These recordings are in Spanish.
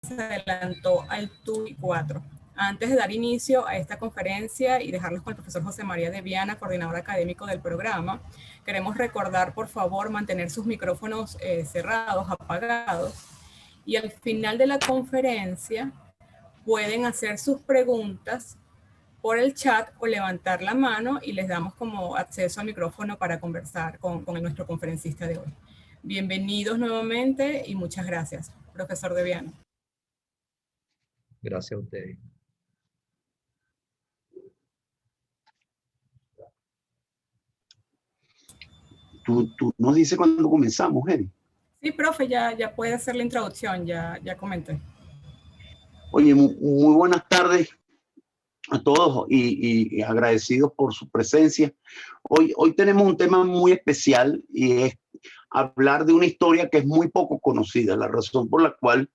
se adelantó al TUI 4. Antes de dar inicio a esta conferencia y dejarlos con el profesor José María de Viana, coordinador académico del programa, queremos recordar, por favor, mantener sus micrófonos cerrados, apagados, y al final de la conferencia pueden hacer sus preguntas por el chat o levantar la mano y les damos como acceso al micrófono para conversar con nuestro conferencista de hoy. Bienvenidos nuevamente y muchas gracias, profesor de Viana. Gracias a ustedes. Tú nos dices cuándo comenzamos, Eri. Sí, profe, ya puede hacer la introducción, ya comenté. Oye, muy buenas tardes a todos y agradecidos por su presencia. Hoy tenemos un tema muy especial y es hablar de una historia que es muy poco conocida, la razón por la cual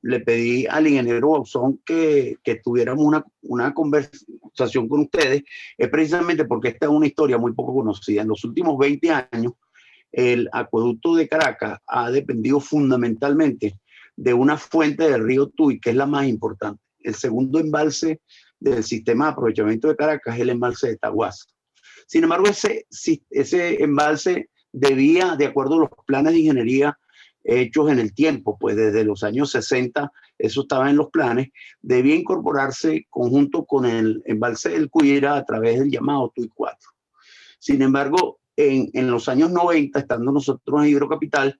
le pedí al ingeniero Bauzón que tuviéramos una conversación con ustedes, es precisamente porque esta es una historia muy poco conocida. En los últimos 20 años, el acueducto de Caracas ha dependido fundamentalmente de una fuente del río Tuy, que es la más importante. El segundo embalse del sistema de aprovechamiento de Caracas es el embalse de Taguasa. Sin embargo, ese embalse debía, de acuerdo a los planes de ingeniería hechos en el tiempo, pues desde los años 60, eso estaba en los planes, debía incorporarse conjunto con el embalse del Cuyera a través del llamado TUI 4. Sin embargo, en los años 90, estando nosotros en Hidrocapital,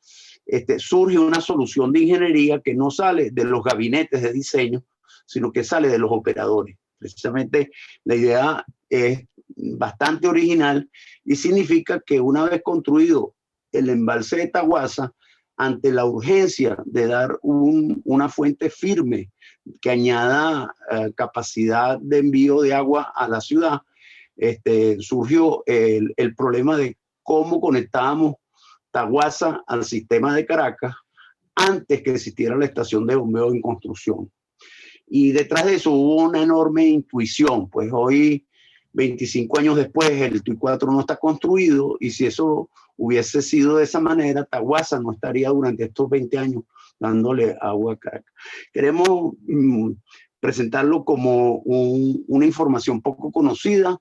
surge una solución de ingeniería que no sale de los gabinetes de diseño, sino que sale de los operadores. Precisamente la idea es bastante original y significa que una vez construido el embalse de Taguasa, ante la urgencia de dar una fuente firme que añada capacidad de envío de agua a la ciudad, surgió el problema de cómo conectábamos Taguasa al sistema de Caracas antes que existiera la estación de bombeo en construcción. Y detrás de eso hubo una enorme intuición, pues hoy, 25 años después, el TUI 4 no está construido y si eso hubiese sido de esa manera, Taguasa no estaría durante estos 20 años dándole agua a Caracas. Queremos presentarlo como una información poco conocida.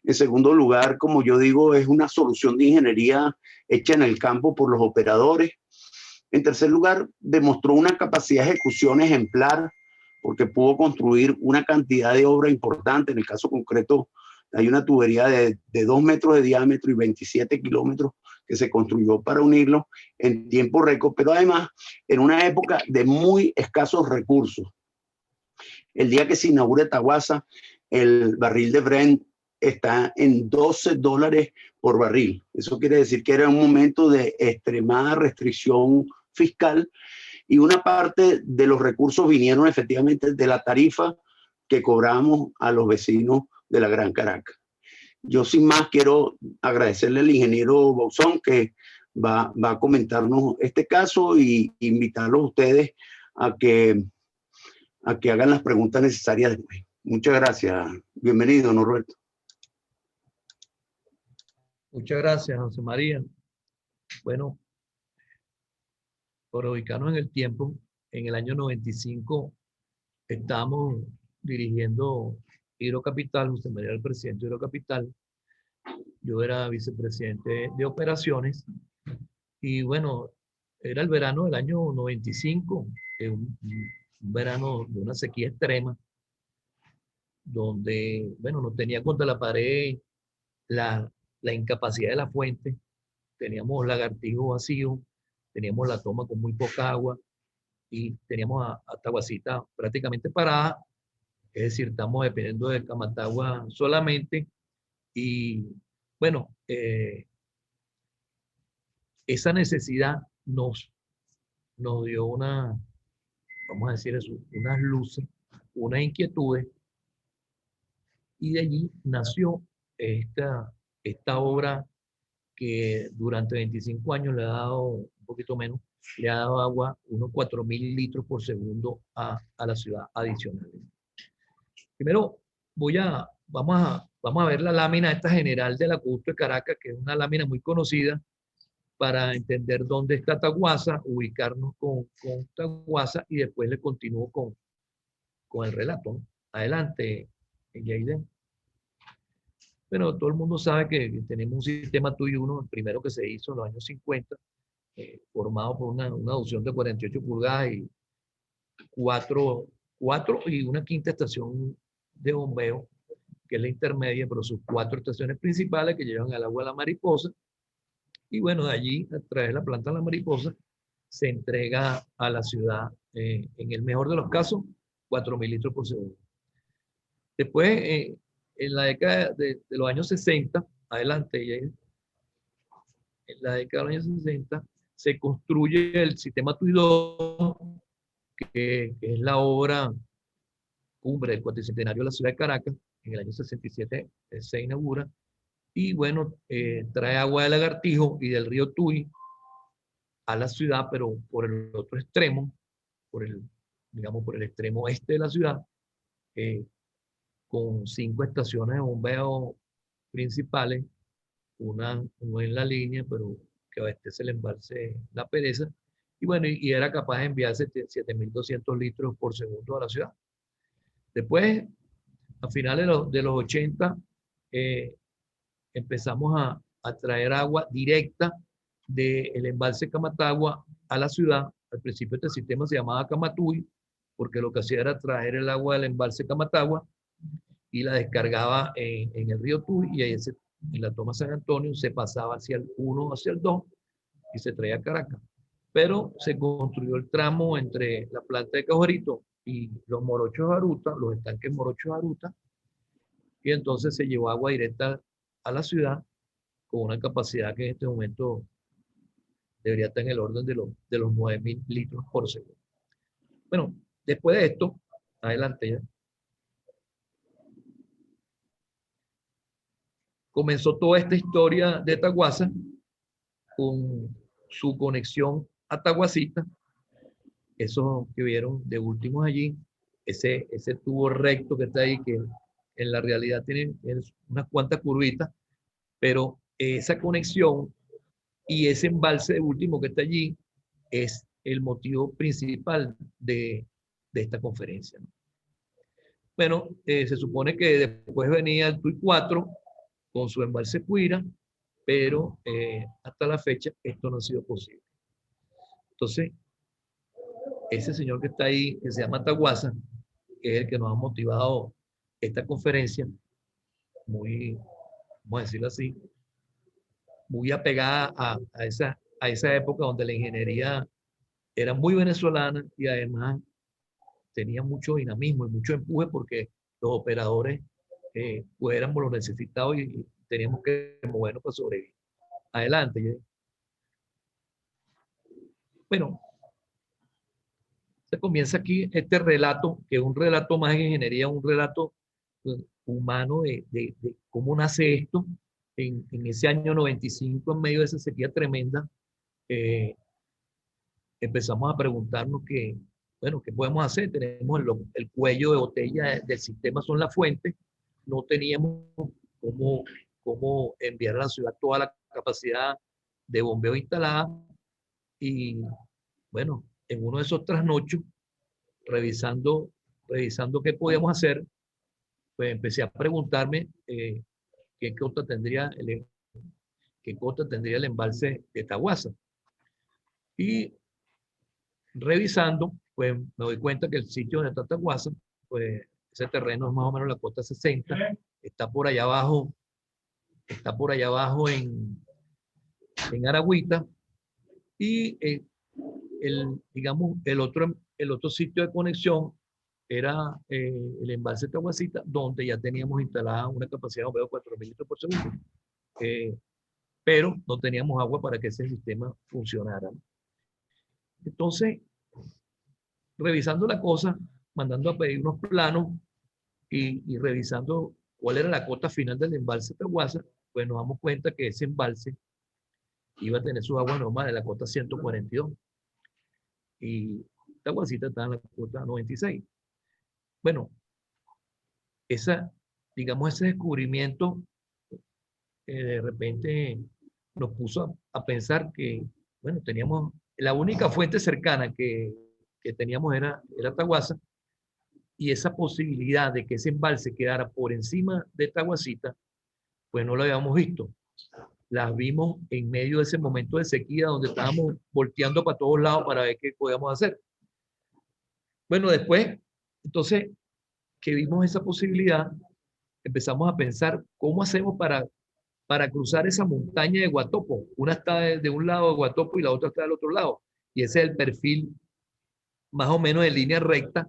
En segundo lugar, como yo digo, es una solución de ingeniería hecha en el campo por los operadores. En tercer lugar, demostró una capacidad de ejecución ejemplar porque pudo construir una cantidad de obra importante. En el caso concreto, hay una tubería de 2 metros de diámetro y 27 kilómetros que se construyó para unirlo en tiempo récord, pero además en una época de muy escasos recursos. El día que se inaugure Taguasa, el barril de Brent está en $12 por barril. Eso quiere decir que era un momento de extremada restricción fiscal y una parte de los recursos vinieron efectivamente de la tarifa que cobramos a los vecinos de la Gran Caracas. Yo sin más quiero agradecerle al ingeniero Bauzón que va a comentarnos este caso y invitarlos a ustedes a que hagan las preguntas necesarias después. Muchas gracias. Bienvenido, Norberto. Muchas gracias, José María. Bueno, por ubicarnos en el tiempo, en el año 95 estamos dirigiendo Hidrocapital. José María era el presidente de Hidrocapital. Yo era vicepresidente de operaciones. Y bueno, era el verano del año 95, un verano de una sequía extrema, donde, bueno, nos tenía contra la pared la incapacidad de la fuente, teníamos lagartijo vacío, teníamos la toma con muy poca agua y teníamos a Taguasita prácticamente parada, es decir, estamos dependiendo de Camatagua solamente y bueno, esa necesidad nos dio vamos a decir eso, unas luces, unas inquietudes y de allí nació esta obra que durante 25 años le ha dado, un poquito menos, le ha dado agua, unos 4.000 litros por segundo a la ciudad adicional. Primero, vamos a ver la lámina esta general del acueducto de Caracas, que es una lámina muy conocida, para entender dónde está Taguasa, ubicarnos con Taguasa y después le continúo con el relato, ¿no? Adelante, Yaiden. Bueno, todo el mundo sabe que tenemos un sistema TUI 1, el primero que se hizo en los años 50, formado por una adopción de 48 pulgadas y cuatro y una quinta estación de bombeo, que es la intermedia, pero sus 4 estaciones principales que llevan al agua a la Mariposa. Y bueno, de allí, a través de la planta de la Mariposa, se entrega a la ciudad, en el mejor de los casos, 4.000 litros por segundo. Después, en la década de los años 60, adelante, en la década de los años 60, se construye el sistema TUI 2, que es la obra cumbre del cuatricentenario de la ciudad de Caracas. En el año 67 se inaugura. Y bueno, trae agua de Lagartijo y del río Tuy a la ciudad, pero por el otro extremo, digamos, por el extremo este de la ciudad, con 5 estaciones de bombeo principales, una en la línea, pero que abastece el embalse La Pereza, y bueno, y era capaz de enviar 7.200 litros por segundo a la ciudad. Después, a finales de los 80, empezamos a traer agua directa del embalse Camatagua a la ciudad. Al principio este sistema se llamaba Camatuy, porque lo que hacía era traer el agua del embalse Camatagua y la descargaba en el río Tuy, y ahí en la toma San Antonio se pasaba hacia el 1, hacia el 2, y se traía a Caracas. Pero se construyó el tramo entre la planta de Cajorito y los Morochos Aruta, los estanques Morochos Aruta, y entonces se llevó agua directa a la ciudad con una capacidad que en este momento debería estar en el orden de los 9.000 litros por segundo. Bueno, después de esto, adelante ya, comenzó toda esta historia de Taguasa con su conexión a Taguasita. Eso que vieron de últimos allí, ese tubo recto que está ahí, que en la realidad tiene unas cuantas curvitas, pero esa conexión y ese embalse de último que está allí es el motivo principal de esta conferencia, ¿no? Bueno, se supone que después venía el TUI 4 con su embalse Cuira, pero hasta la fecha esto no ha sido posible. Entonces, ese señor que está ahí, que se llama Taguasa, que es el que nos ha motivado esta conferencia, muy, vamos a decirlo así, muy apegada a esa época donde la ingeniería era muy venezolana y además tenía mucho dinamismo y mucho empuje, porque los operadores pues éramos los necesitados y teníamos que movernos para sobrevivir. Adelante. Bueno, se comienza aquí este relato, que es un relato más en ingeniería, un relato humano de cómo nace esto. En ese año 95, en medio de esa sequía tremenda, empezamos a preguntarnos bueno, ¿qué podemos hacer? Tenemos el cuello de botella del sistema, son las fuentes. No teníamos cómo enviar a la ciudad toda la capacidad de bombeo instalada. Y bueno, en uno de esos trasnochos, revisando qué podíamos hacer, pues empecé a preguntarme qué costa tendría el embalse de Taguasa. Y revisando, pues me doy cuenta que el sitio donde está Taguasa, pues ese terreno es más o menos la costa 60, está por allá abajo en Aragüita, y digamos, el otro sitio de conexión era el embalse de Taguasita, donde ya teníamos instalada una capacidad de bombeo de 4.000 litros por segundo, pero no teníamos agua para que ese sistema funcionara. Entonces, revisando la cosa, mandando a pedir unos planos y revisando cuál era la cota final del embalse de Taguasa, pues nos damos cuenta que ese embalse iba a tener su agua normal de la cota 142 y Taguasita está en la cota 96. Bueno, digamos, ese descubrimiento de repente nos puso a pensar que, bueno, teníamos, la única fuente cercana que teníamos era Taguasa, y esa posibilidad de que ese embalse quedara por encima de Taguasita, pues no lo habíamos visto. Las vimos en medio de ese momento de sequía donde estábamos volteando para todos lados para ver qué podíamos hacer. Bueno, después, entonces, que vimos esa posibilidad, empezamos a pensar cómo hacemos para cruzar esa montaña de Guatopo. Una está de un lado de Guatopo y la otra está del otro lado. Y ese es el perfil más o menos de línea recta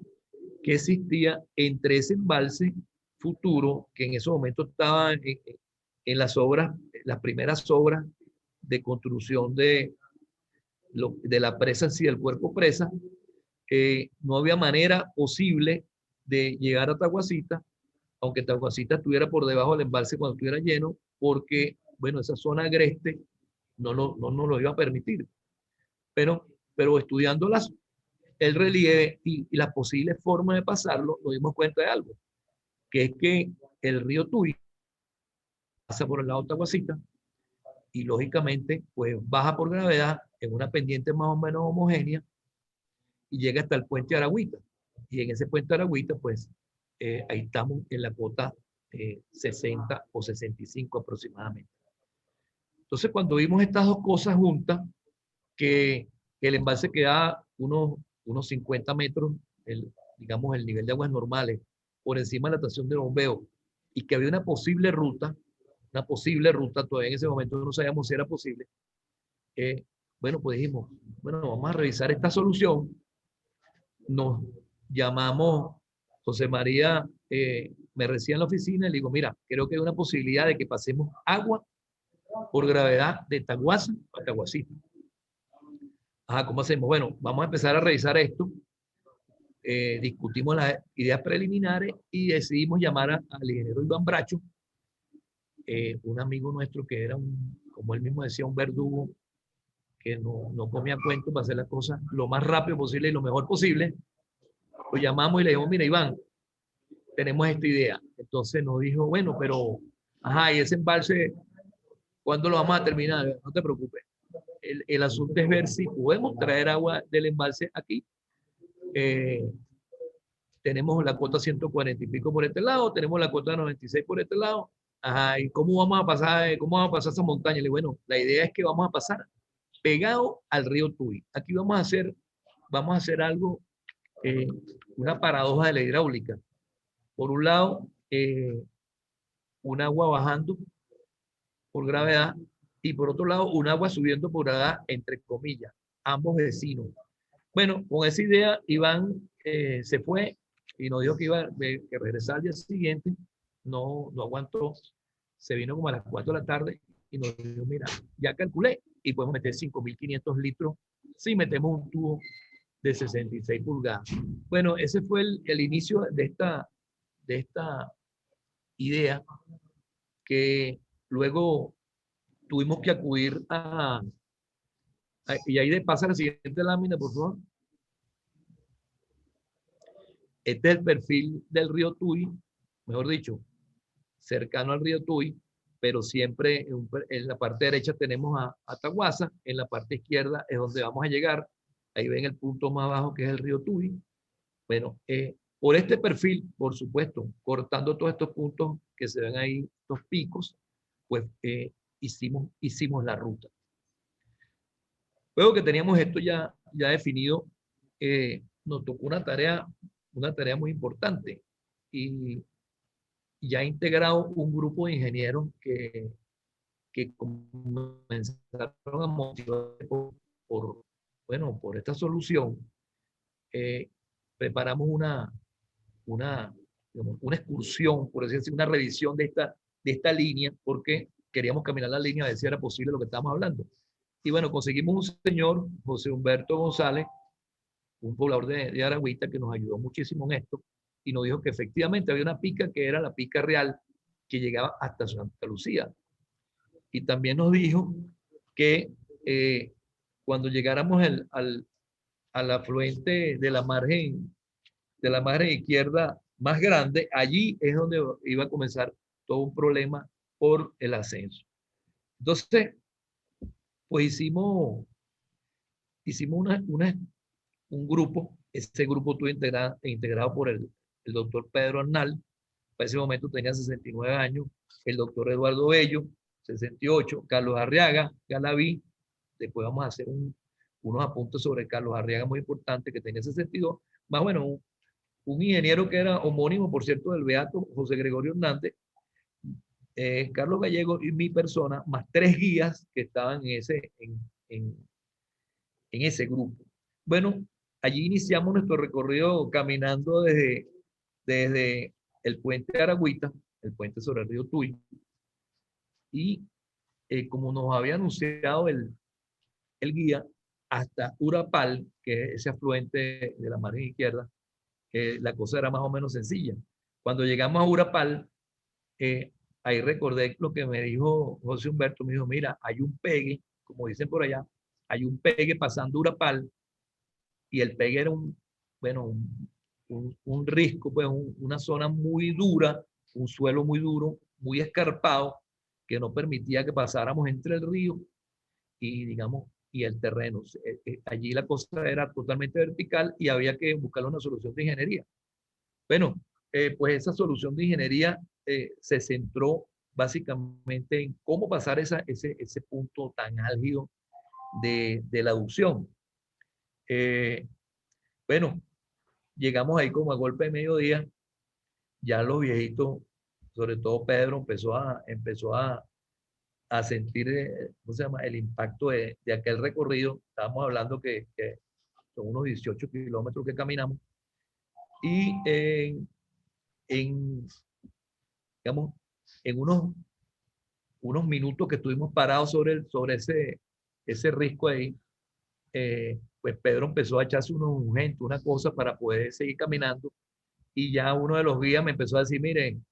que existía entre ese embalse futuro, que en ese momento estaba en las obras, las primeras obras de construcción de la presa en sí, del cuerpo presa. No había manera posible de llegar a Taguasita, aunque Taguasita estuviera por debajo del embalse cuando estuviera lleno, porque, bueno, esa zona agreste no nos lo iba a permitir. Pero estudiando el relieve y las posibles formas de pasarlo, nos dimos cuenta de algo, que es que el río Tuy pasa por el lado de Taguasita y lógicamente pues baja por gravedad en una pendiente más o menos homogénea y llega hasta el puente Aragüita. Y en ese puente Aragüita pues ahí estamos en la cota 60 o 65 aproximadamente. Entonces cuando vimos estas dos cosas juntas, que el embalse quedaba unos 50 metros, digamos, el nivel de aguas normales, por encima de la estación de bombeo, y que había una posible ruta, todavía en ese momento no sabíamos si era posible. Bueno, pues dijimos, bueno, vamos a revisar esta solución. Nos llamamos, José María me recibía en la oficina y le digo, mira, creo que hay una posibilidad de que pasemos agua por gravedad de Taguasa a Taguasita. Ajá, ¿cómo hacemos? Bueno, vamos a empezar a revisar esto. Discutimos las ideas preliminares y decidimos llamar al ingeniero Iván Bracho, un amigo nuestro que era como él mismo decía, un verdugo que no comía cuentos para hacer las cosas lo más rápido posible y lo mejor posible. Lo llamamos y le dijimos, mira Iván, tenemos esta idea. Entonces nos dijo, bueno, pero, ajá, y ese embalse, ¿cuándo lo vamos a terminar? No te preocupes. El asunto es ver si podemos traer agua del embalse aquí. Tenemos la cuota 140 y pico por este lado, tenemos la cuota 96 por este lado. Ajá, ¿y cómo vamos a pasar esa montaña? Le digo, bueno, la idea es que vamos a pasar pegado al río Tuy. Aquí vamos a hacer algo, una paradoja de la hidráulica. Por un lado, un agua bajando por gravedad y por otro lado, un agua subiendo por gravedad, entre comillas, ambos vecinos. Bueno, con esa idea, Iván se fue y nos dijo que iba que regresar al día siguiente. No aguantó. Se vino como a las 4 de la tarde y nos dijo, mira, ya calculé y podemos meter 5.500 litros si metemos un tubo de 66 pulgadas. Bueno, ese fue el inicio de esta idea que luego tuvimos que acudir y ahí pasa la siguiente lámina, por favor. Este es el perfil del río Tuy, mejor dicho, cercano al río Tuy, pero siempre en la parte derecha tenemos a Taguasa, en la parte izquierda es donde vamos a llegar. Ahí ven el punto más bajo que es el río Tuy. Bueno, por este perfil, por supuesto, cortando todos estos puntos que se ven ahí, estos picos, pues hicimos la ruta. Luego que teníamos esto ya definido, nos tocó una tarea muy importante y ya integrado un grupo de ingenieros que comenzaron a motivar por esta solución. Preparamos una excursión, por así decirlo, una revisión de esta línea, porque queríamos caminar la línea a ver si era posible lo que estábamos hablando. Y bueno, conseguimos un señor, José Humberto González, un poblador de Aragüita, que nos ayudó muchísimo en esto, y nos dijo que efectivamente había una pica que era la pica real, que llegaba hasta Santa Lucía. Y también nos dijo que cuando llegáramos al afluente de la margen izquierda más grande, allí es donde iba a comenzar todo un problema por el ascenso. Entonces, pues hicimos un grupo. Ese grupo estuvo integrado por el doctor Pedro Arnal. Para ese momento tenía 69 años, el doctor Eduardo Bello, 68, Carlos Arriaga, Galaví. Después vamos a hacer unos apuntes sobre Carlos Arriaga muy importante, que tenía 62, más bueno, un ingeniero que era homónimo, por cierto, del beato José Gregorio Hernández, Carlos Gallego y mi persona, más 3 guías que estaban en ese grupo. Bueno, allí iniciamos nuestro recorrido caminando desde el puente Aragüita, el puente sobre el río Tuy, y como nos había anunciado el guía, hasta Urapal, que es ese afluente de la margen izquierda, la cosa era más o menos sencilla. Cuando llegamos a Urapal, ahí recordé lo que me dijo José Humberto. Me dijo, mira, hay un pegue, como dicen por allá, hay un pegue pasando Urapal, y el pegue era un risco, pues una zona muy dura, un suelo muy duro, muy escarpado, que no permitía que pasáramos entre el río y, digamos, y el terreno. Allí la cosa era totalmente vertical y había que buscar una solución de ingeniería. Bueno, pues esa solución de ingeniería se centró básicamente en cómo pasar ese punto tan álgido de la aducción. Bueno, llegamos ahí como a golpe de mediodía. Ya los viejitos, sobre todo Pedro, empezó a sentir, ¿cómo se llama?, el impacto de aquel recorrido. Estábamos hablando que son unos 18 kilómetros que caminamos. Y digamos, en unos minutos que estuvimos parados sobre ese risco ahí, pues Pedro empezó a echarse unos urgentes, una cosa para poder seguir caminando. Y ya uno de los guías me empezó a decir, miren,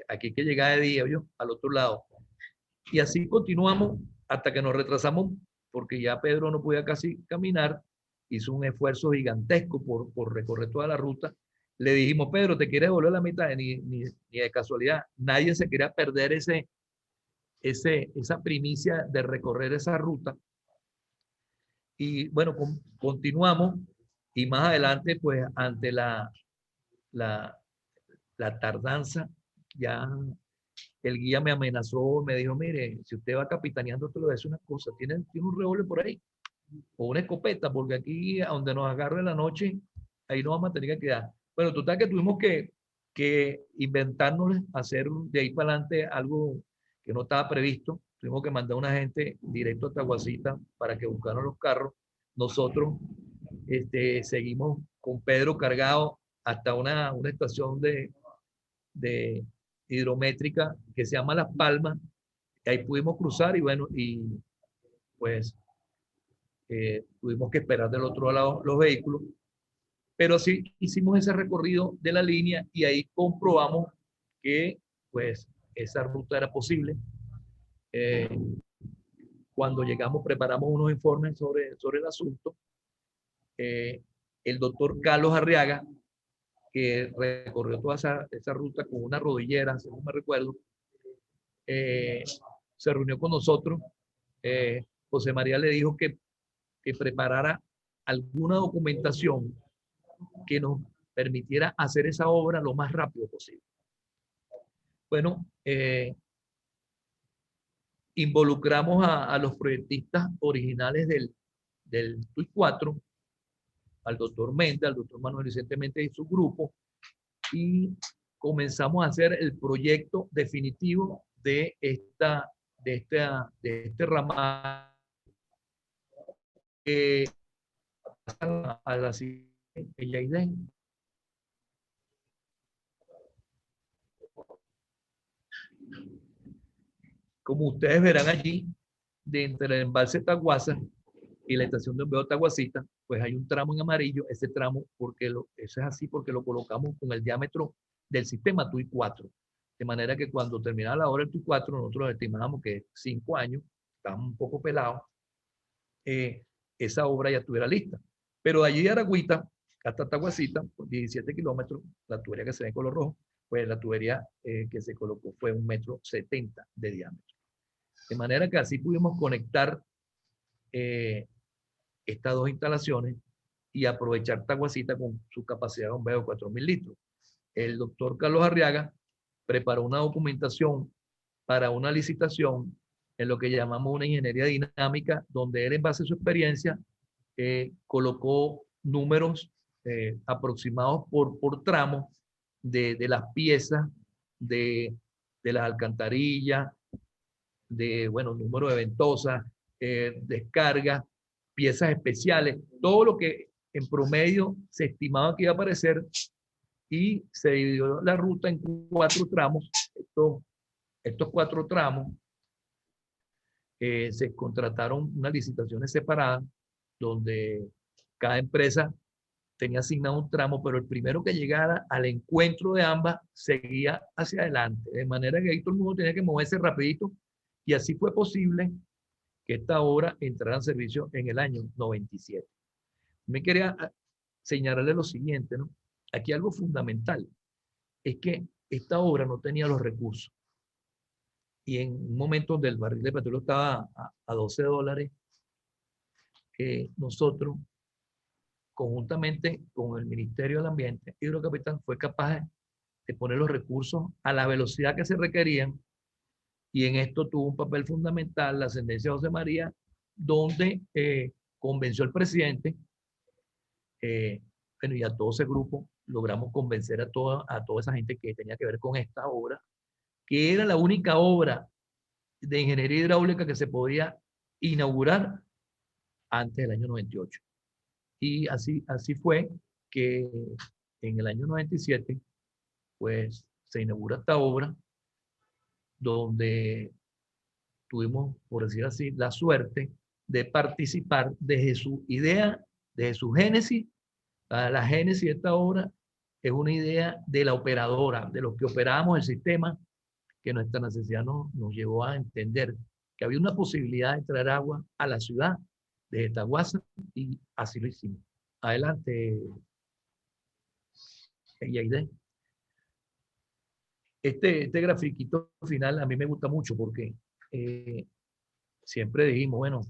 aquí hay que llegar de día, yo, al otro lado. Y así continuamos hasta que nos retrasamos, porque ya Pedro no podía casi caminar. Hizo un esfuerzo gigantesco por recorrer toda la ruta. Le dijimos, Pedro, ¿te quieres volver a la mitad? Ni de casualidad. Nadie se quería perder esa primicia de recorrer esa ruta. Y bueno, continuamos. Y más adelante, pues ante la tardanza, ya el guía me amenazó, me dijo, mire, si usted va capitaneando, te lo voy a decir una cosa, tiene un revólver por ahí, o una escopeta, porque aquí, a donde nos agarre la noche, ahí nos vamos a tener que quedar. Bueno, total que tuvimos que inventarnos, hacer de ahí para adelante algo que no estaba previsto. Tuvimos que mandar a una gente directo a Taguacita para que buscaran los carros. Nosotros seguimos con Pedro cargado hasta una estación de hidrométrica que se llama Las Palmas. Ahí pudimos cruzar y bueno, y pues tuvimos que esperar del otro lado los vehículos. Pero sí hicimos ese recorrido de la línea y ahí comprobamos que pues esa ruta era posible. Cuando llegamos preparamos unos informes sobre el asunto. El doctor Carlos Arriaga, que recorrió toda esa ruta con una rodillera, según me recuerdo, se reunió con nosotros. José María le dijo que preparara alguna documentación que nos permitiera hacer esa obra lo más rápido posible. Bueno, involucramos a los proyectistas originales del TUI 4, al doctor Méndez, al doctor Manuel Vicente Méndez y su grupo, y comenzamos a hacer el proyecto definitivo de este ramal a la siguiente. Como ustedes verán allí, de entre el embalse Taguasa y la estación de bombeo Taguacita, pues hay un tramo en amarillo. Ese tramo, eso es así porque lo colocamos con el diámetro del sistema TUI 4. De manera que cuando terminaba la obra del TUI 4, nosotros estimábamos que 5 años, estábamos un poco pelados, esa obra ya estuviera lista. Pero allí de Aragüita hasta Taguacita, 17 kilómetros, la tubería que se ve en color rojo, pues la tubería que se colocó fue 1,70 m de diámetro. De manera que así pudimos conectar estas dos instalaciones y aprovechar Taguacita con su capacidad de bombeo de 4.000 litros. El doctor Carlos Arriaga preparó una documentación para una licitación en lo que llamamos una ingeniería dinámica, donde él en base a su experiencia colocó números aproximados por tramo de las piezas, de las alcantarillas, bueno, número de ventosas, descargas, piezas especiales, todo lo que en promedio se estimaba que iba a aparecer, y se dividió la ruta en 4 tramos. Estos 4 tramos se contrataron unas licitaciones separadas donde cada empresa tenía asignado un tramo, pero el primero que llegara al encuentro de ambas seguía hacia adelante, de manera que ahí todo el mundo tenía que moverse rapidito, y así fue posible que esta obra entrara en servicio en el año 97. Me quería señalarle lo siguiente, ¿no? Aquí algo fundamental es que esta obra no tenía los recursos, y en un momento donde el barril de petróleo estaba a $12, nosotros, conjuntamente con el Ministerio del Ambiente, Hidrocapital fue capaz de poner los recursos a la velocidad que se requerían, y en esto tuvo un papel fundamental la ascendencia de José María, donde convenció al presidente, bueno, y a todo ese grupo logramos convencer a toda esa gente que tenía que ver con esta obra, que era la única obra de ingeniería hidráulica que se podía inaugurar antes del año 98. Y así fue que en el año 97, pues se inaugura esta obra, donde tuvimos, por decir así, la suerte de participar desde su idea, desde su génesis. La génesis de esta obra es una idea de la operadora, de los que operábamos el sistema, que nuestra necesidad nos llevó a entender que había una posibilidad de traer agua a la ciudad desde Taguasa, y así lo hicimos. Adelante, Yaide. Este grafiquito final a mí me gusta mucho porque siempre dijimos, bueno,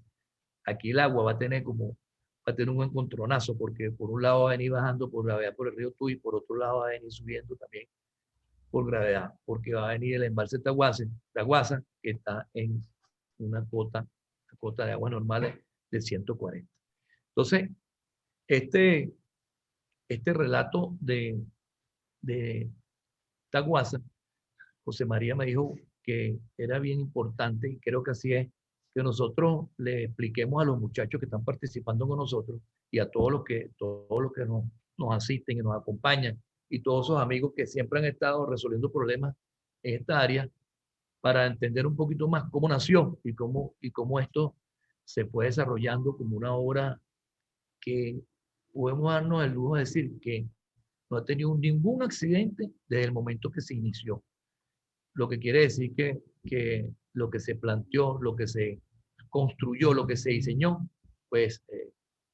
aquí el agua va a tener un encontronazo, porque por un lado va a venir bajando por gravedad por el río Tuy, y por otro lado va a venir subiendo también por gravedad, porque va a venir el embalse Taguasa, que está en una cota de agua normales de 140. Entonces, este relato de Taguasa, José María me dijo que era bien importante, y creo que así es, que nosotros le expliquemos a los muchachos que están participando con nosotros, y a todos los que nos asisten y nos acompañan, y todos esos amigos que siempre han estado resolviendo problemas en esta área, para entender un poquito más cómo nació y cómo esto se fue desarrollando como una obra que podemos darnos el lujo de decir que no ha tenido ningún accidente desde el momento que se inició. Lo que quiere decir que lo que se planteó, lo que se construyó, lo que se diseñó, pues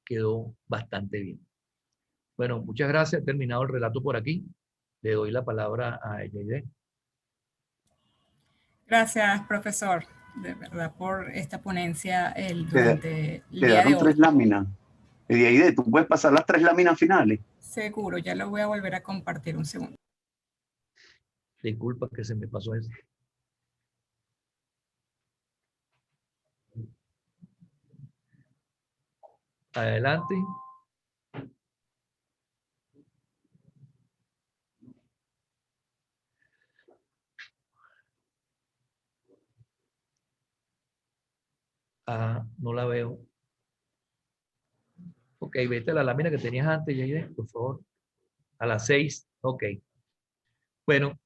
quedó bastante bien. Bueno, muchas gracias. He terminado el relato por aquí. Le doy la palabra a Yaide. Gracias, profesor, de verdad, por esta ponencia durante el día de Quedaron hoy. 3 láminas. Yaide, ¿tú puedes pasar las 3 láminas finales? Seguro, ya lo voy a volver a compartir un segundo. Disculpa que se me pasó eso. Adelante. Ah, no la veo. Ok, vete a la lámina que tenías antes, Yaide, por favor. A las 6. Ok. Bueno,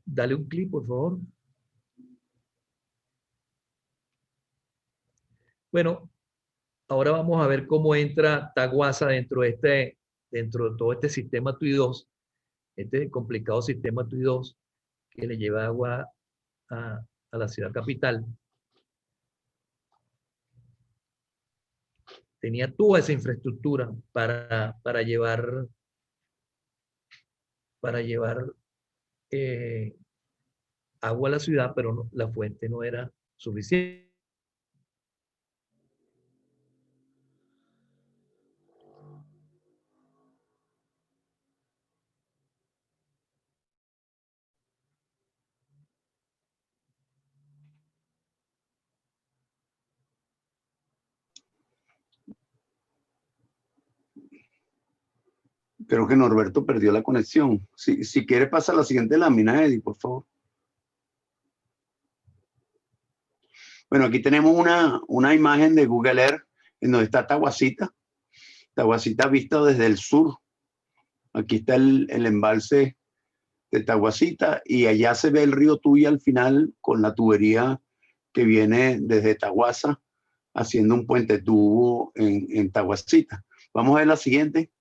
dale un clic, por favor. Bueno, ahora vamos a ver cómo entra Taguasa dentro de todo este sistema TUI2, este complicado sistema TUI2 que le lleva agua a la ciudad capital. Tenía toda esa infraestructura para llevar agua a la ciudad, pero la fuente no era suficiente. Creo que Norberto perdió la conexión. Si quiere, pasa a la siguiente lámina, Eddie, por favor. Bueno, aquí tenemos una imagen de Google Earth en donde está Taguacita. Taguacita vista desde el sur. Aquí está el embalse de Taguacita y allá se ve el río Tuya al final con la tubería que viene desde Taguasa haciendo un puente tubo en Taguacita. Vamos a ver la siguiente.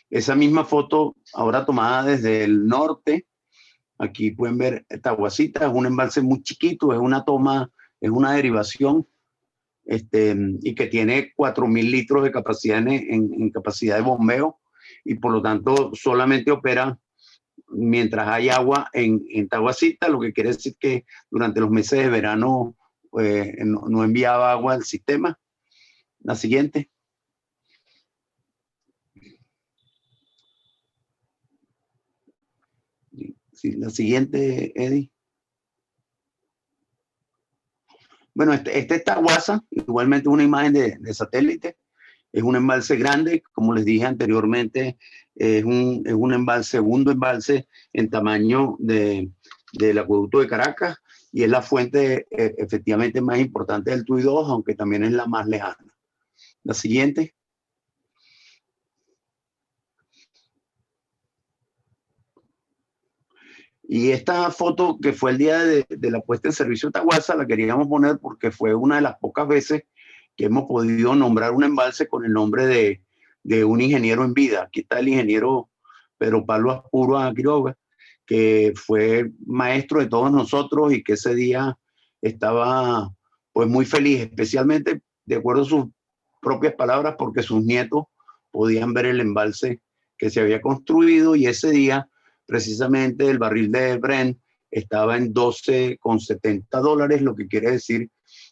Esa misma foto ahora tomada desde el norte. Aquí pueden ver Taguacita, es un embalse muy chiquito, es una toma, es una derivación, y que tiene 4.000 litros de capacidad en capacidad de bombeo, y por lo tanto solamente opera mientras hay agua en Taguacita, lo que quiere decir que durante los meses de verano no enviaba agua al sistema. La siguiente. Sí, la siguiente, Eddie. Bueno, este es Taguasa, igualmente una imagen de satélite. Es un embalse grande, como les dije anteriormente, es un embalse, segundo embalse en tamaño del acueducto de Caracas y es la fuente efectivamente más importante del TUI 2, aunque también es la más lejana. La siguiente. Y esta foto que fue el día de la puesta en servicio de Taguasa, la queríamos poner porque fue una de las pocas veces que hemos podido nombrar un embalse con el nombre de un ingeniero en vida. Aquí está el ingeniero Pedro Pablo Aspuro Quiroga, que fue maestro de todos nosotros y que ese día estaba pues muy feliz, especialmente de acuerdo a sus propias palabras, porque sus nietos podían ver el embalse que se había construido y ese día precisamente el barril de Brent estaba en $12,70, lo que quiere decir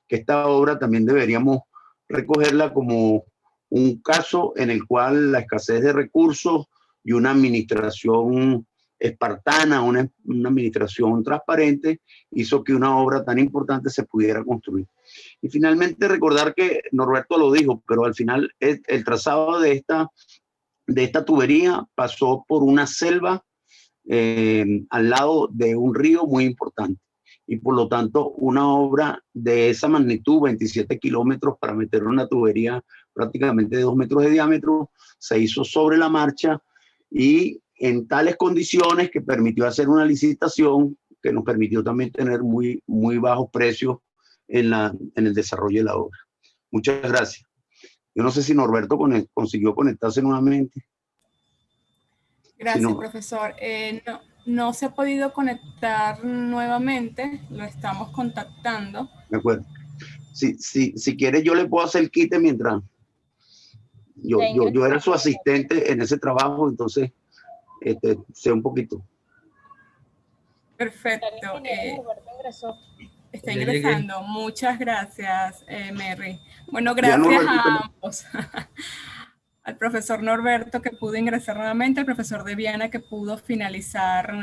que esta obra también deberíamos recogerla como un caso en el cual la escasez de recursos y una administración espartana, una administración transparente, hizo que una obra tan importante se pudiera construir. Y finalmente recordar que Norberto lo dijo, pero al final el trazado de esta tubería pasó por una selva al lado de un río muy importante. Y por lo tanto, una obra de esa magnitud, 27 kilómetros para meter una tubería prácticamente de 2 metros de diámetro, se hizo sobre la marcha y en tales condiciones que permitió hacer una licitación que nos permitió también tener muy bajos precios en el desarrollo de la obra. Muchas gracias. Yo no sé si Norberto consiguió conectarse nuevamente. Gracias, Si no, profesor. No se ha podido conectar nuevamente, lo estamos contactando. de acuerdo. Si quiere, yo le puedo hacer el quite mientras yo era su asistente en ese trabajo, entonces sé un poquito. Perfecto. Está ingresando. Muchas gracias, Mary. Bueno, gracias a ambos. Al profesor Norberto que pudo ingresar nuevamente, al profesor de Viana que pudo finalizar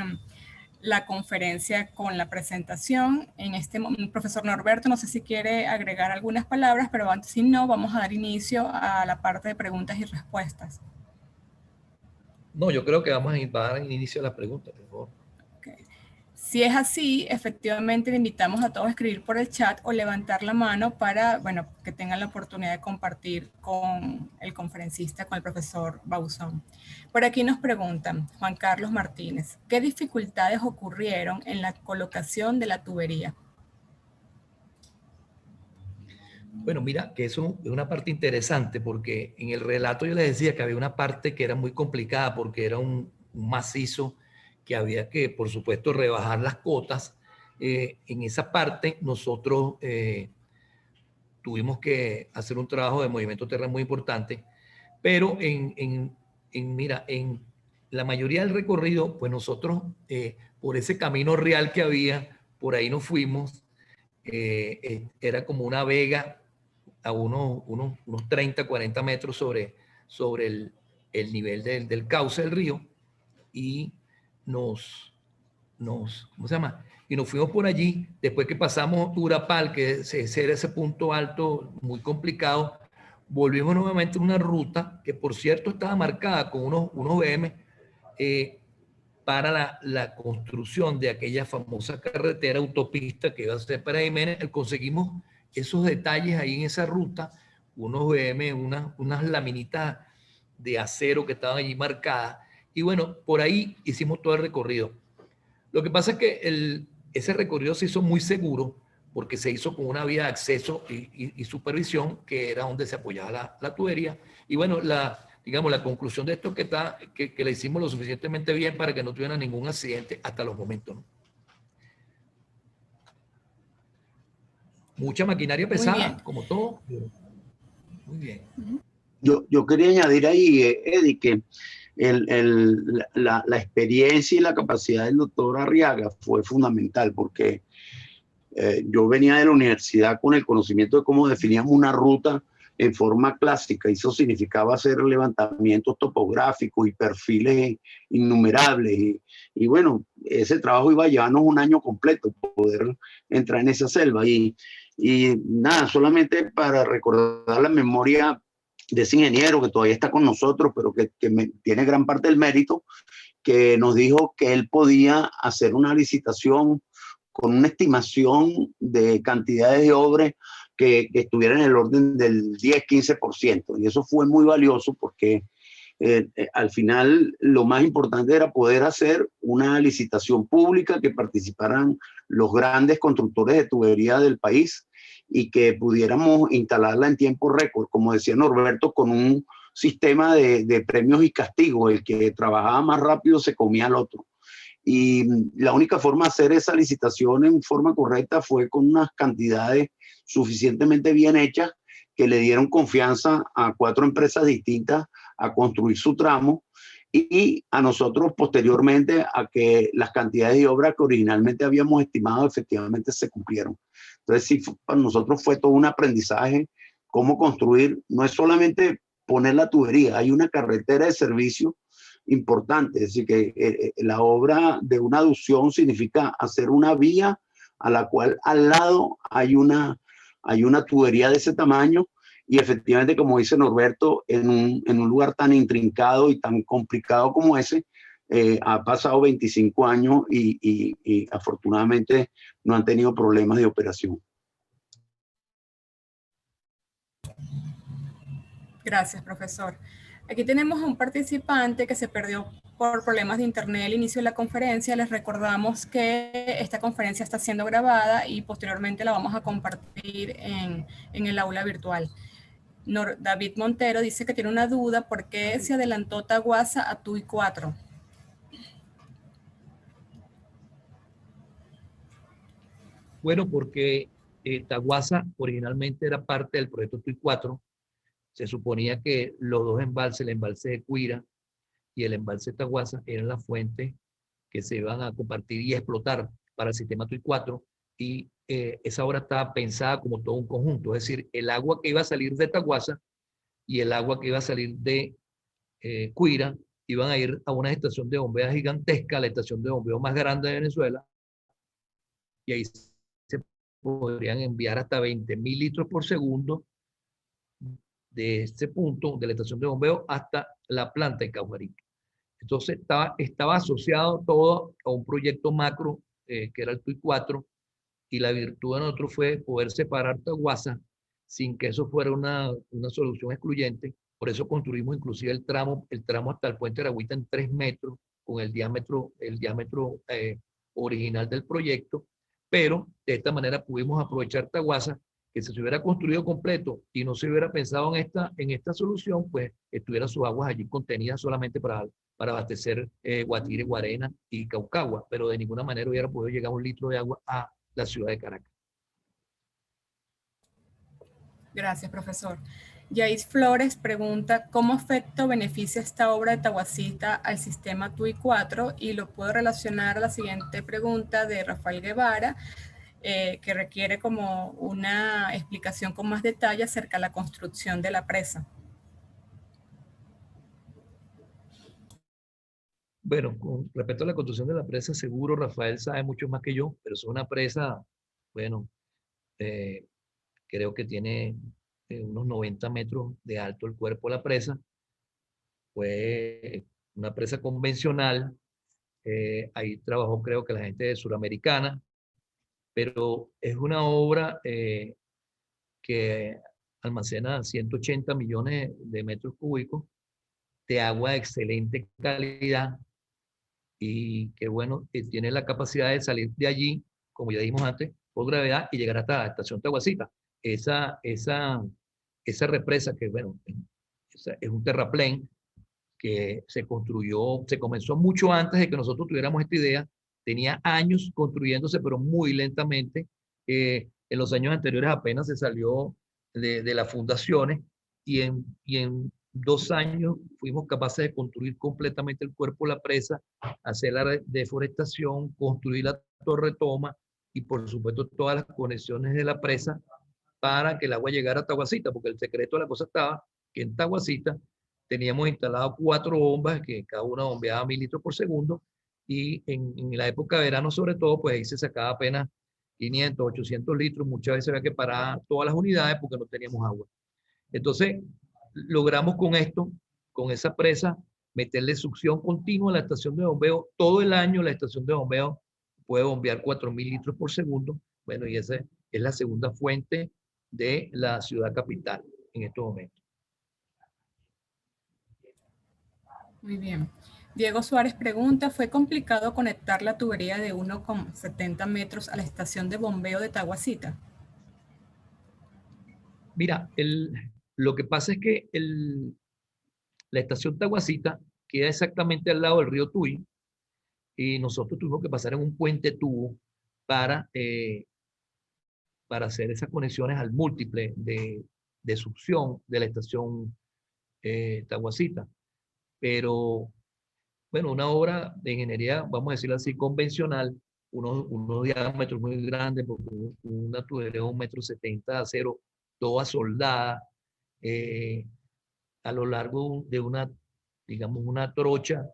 la conferencia con la presentación. En este momento, profesor Norberto, no sé si quiere agregar algunas palabras, pero antes, si no, vamos a dar inicio a la parte de preguntas y respuestas. No, yo creo que vamos a dar inicio a las preguntas, por favor. Okay. Si es así, efectivamente le invitamos a todos a escribir por el chat o levantar la mano para, bueno, que tengan la oportunidad de compartir con el conferencista, con el profesor Bauzón. Por aquí nos preguntan, Juan Carlos Martínez, ¿qué dificultades ocurrieron en la colocación de la tubería? Bueno, mira, que eso es una parte interesante porque en el relato yo les decía que había una parte que era muy complicada porque era un macizo que había que, por supuesto, rebajar las cotas. En esa parte nosotros tuvimos que hacer un trabajo de movimiento terreno muy importante, pero mira, en la mayoría del recorrido, pues nosotros por ese camino real que había, por ahí nos fuimos, era como una vega a unos 30, 40 metros sobre el nivel del cauce del río y ¿cómo se llama? Y nos fuimos por allí, después que pasamos Urapal, que era ese punto alto muy complicado, volvimos nuevamente a una ruta que, por cierto, estaba marcada con unos BM para la construcción de aquella famosa carretera autopista que iba a ser para Jiménez. Conseguimos esos detalles ahí en esa ruta, unos BM, unas laminitas de acero que estaban allí marcadas, y bueno, por ahí hicimos todo el recorrido. Lo que pasa es que ese recorrido se hizo muy seguro porque se hizo con una vía de acceso y supervisión, que era donde se apoyaba la tubería. Y bueno, digamos, la conclusión de esto que le hicimos lo suficientemente bien para que no tuviera ningún accidente hasta los momentos, ¿no? Mucha maquinaria pesada, como todo. Muy bien. Yo quería añadir ahí, Eddie, que la experiencia y la capacidad del doctor Arriaga fue fundamental, porque yo venía de la universidad con el conocimiento de cómo definíamos una ruta en forma clásica, y eso significaba hacer levantamientos topográficos y perfiles innumerables. Y bueno, ese trabajo iba a llevarnos un año completo poder entrar en esa selva. Y nada, solamente para recordar la memoria de ese ingeniero que todavía está con nosotros, pero que tiene gran parte del mérito, que nos dijo que él podía hacer una licitación con una estimación de cantidades de obras que estuvieran en el orden del 10-15%. Y eso fue muy valioso porque al final lo más importante era poder hacer una licitación pública, que participaran los grandes constructores de tubería del país y que pudiéramos instalarla en tiempo récord, como decía Norberto, con un sistema de premios y castigos. El que trabajaba más rápido se comía al otro. Y la única forma de hacer esa licitación en forma correcta fue con unas cantidades suficientemente bien hechas que le dieron confianza a 4 empresas distintas a construir su tramo, y a nosotros posteriormente a que las cantidades de obra que originalmente habíamos estimado efectivamente se cumplieron. Entonces sí, para nosotros fue todo un aprendizaje cómo construir. No es solamente poner la tubería, hay una carretera de servicio importante. Es decir, que la obra de una aducción significa hacer una vía a la cual al lado hay una tubería de ese tamaño. Y efectivamente, como dice Norberto, en un lugar tan intrincado y tan complicado como ese, ha pasado 25 años y afortunadamente no han tenido problemas de operación. Gracias, profesor. Aquí tenemos a un participante que se perdió por problemas de internet al inicio de la conferencia. Les recordamos que esta conferencia está siendo grabada y posteriormente la vamos a compartir en el aula virtual. David Montero dice que tiene una duda: ¿por qué se adelantó Taguasa a TUI 4? Bueno, porque Taguasa originalmente era parte del proyecto TUI 4. Se suponía que los dos embalses, el embalse de Cuira y el embalse de Taguasa, eran las fuentes que se iban a compartir y explotar para el sistema TUI 4, y esa obra estaba pensada como todo un conjunto, es decir, el agua que iba a salir de Taguasa y el agua que iba a salir de Cuira iban a ir a una estación de bombeo gigantesca, la estación de bombeo más grande de Venezuela, y ahí se podrían enviar hasta 20.000 litros por segundo de este punto de la estación de bombeo hasta la planta de Caujarito. Entonces estaba asociado todo a un proyecto macro que era el TUI 4, y la virtud de nosotros fue poder separar Taguasa sin que eso fuera una solución excluyente. Por eso construimos inclusive el tramo hasta el puente de Aragüita en 3 metros, con el diámetro original del proyecto, pero de esta manera pudimos aprovechar Taguasa, que si se hubiera construido completo y no se hubiera pensado en esta solución, pues estuviera sus aguas allí contenidas solamente para abastecer Guatire, Guarena y Caucagua, pero de ninguna manera hubiera podido llegar 1 litro de agua a la ciudad de Caracas. Gracias, profesor. Yais Flores pregunta: ¿cómo afecta o beneficia esta obra de Taguasita al sistema TUI 4? Y lo puedo relacionar a la siguiente pregunta de Rafael Guevara, que requiere como una explicación con más detalle acerca de la construcción de la presa. Bueno, con respecto a la construcción de la presa, seguro Rafael sabe mucho más que yo, pero es una presa, bueno, creo que tiene unos 90 metros de alto el cuerpo de la presa. Fue una presa convencional. Ahí trabajó creo que la gente de Suramericana, pero es una obra que almacena 180 millones de metros cúbicos de agua de excelente calidad y que bueno, tiene la capacidad de salir de allí, como ya dijimos antes, por gravedad y llegar hasta la estación Taguacita. Esa represa que bueno, es un terraplén que se construyó, se comenzó mucho antes de que nosotros tuviéramos esta idea, tenía años construyéndose, pero muy lentamente. En los años anteriores apenas se salió de las fundaciones y en 2 años fuimos capaces de construir completamente el cuerpo de la presa, hacer la deforestación, construir la torre toma y por supuesto todas las conexiones de la presa para que el agua llegara a Taguacita, porque el secreto de la cosa estaba que en Taguacita teníamos instalado 4 bombas que cada una bombeaba 1000 litros por segundo y en la época de verano sobre todo, pues ahí se sacaba apenas 500, 800 litros, muchas veces había que parar todas las unidades porque no teníamos agua. Entonces, logramos con esto, con esa presa, meterle succión continua a la estación de bombeo. Todo el año la estación de bombeo puede bombear 4000 litros por segundo. Bueno, y esa es la segunda fuente de la ciudad capital en estos momentos. Muy bien. Diego Suárez pregunta, ¿fue complicado conectar la tubería de 1,70 metros a la estación de bombeo de Taguacita? Mira, lo que pasa es que la estación Taguacita queda exactamente al lado del río Tuy y nosotros tuvimos que pasar en un puente tubo para, para hacer esas conexiones al múltiple de succión de la estación Taguacita. Pero, bueno, una obra de ingeniería, vamos a decirlo así, convencional, unos diámetros muy grandes, porque una tubería de 1,70 m de acero, toda soldada, a lo largo de una, digamos, una trocha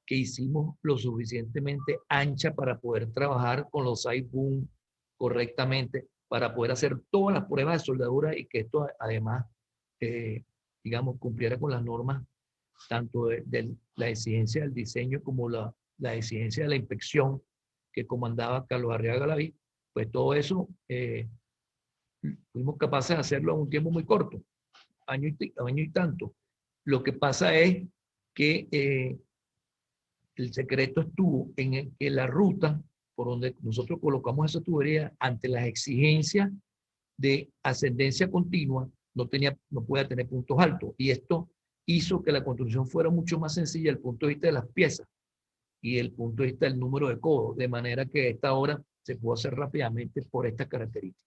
que hicimos lo suficientemente ancha para poder trabajar con los side boom correctamente, para poder hacer todas las pruebas de soldadura y que esto además, digamos, cumpliera con las normas tanto de la exigencia del diseño como la exigencia de la inspección que comandaba Carlos Arriaga Galaví, pues todo eso fuimos capaces de hacerlo en un tiempo muy corto, año y tanto. Lo que pasa es que el secreto estuvo en que la ruta por donde nosotros colocamos esa tubería ante las exigencias de ascendencia continua no podía tener puntos altos y esto hizo que la construcción fuera mucho más sencilla desde el punto de vista de las piezas y el punto de vista del número de codos, de manera que esta obra se pudo hacer rápidamente por estas características.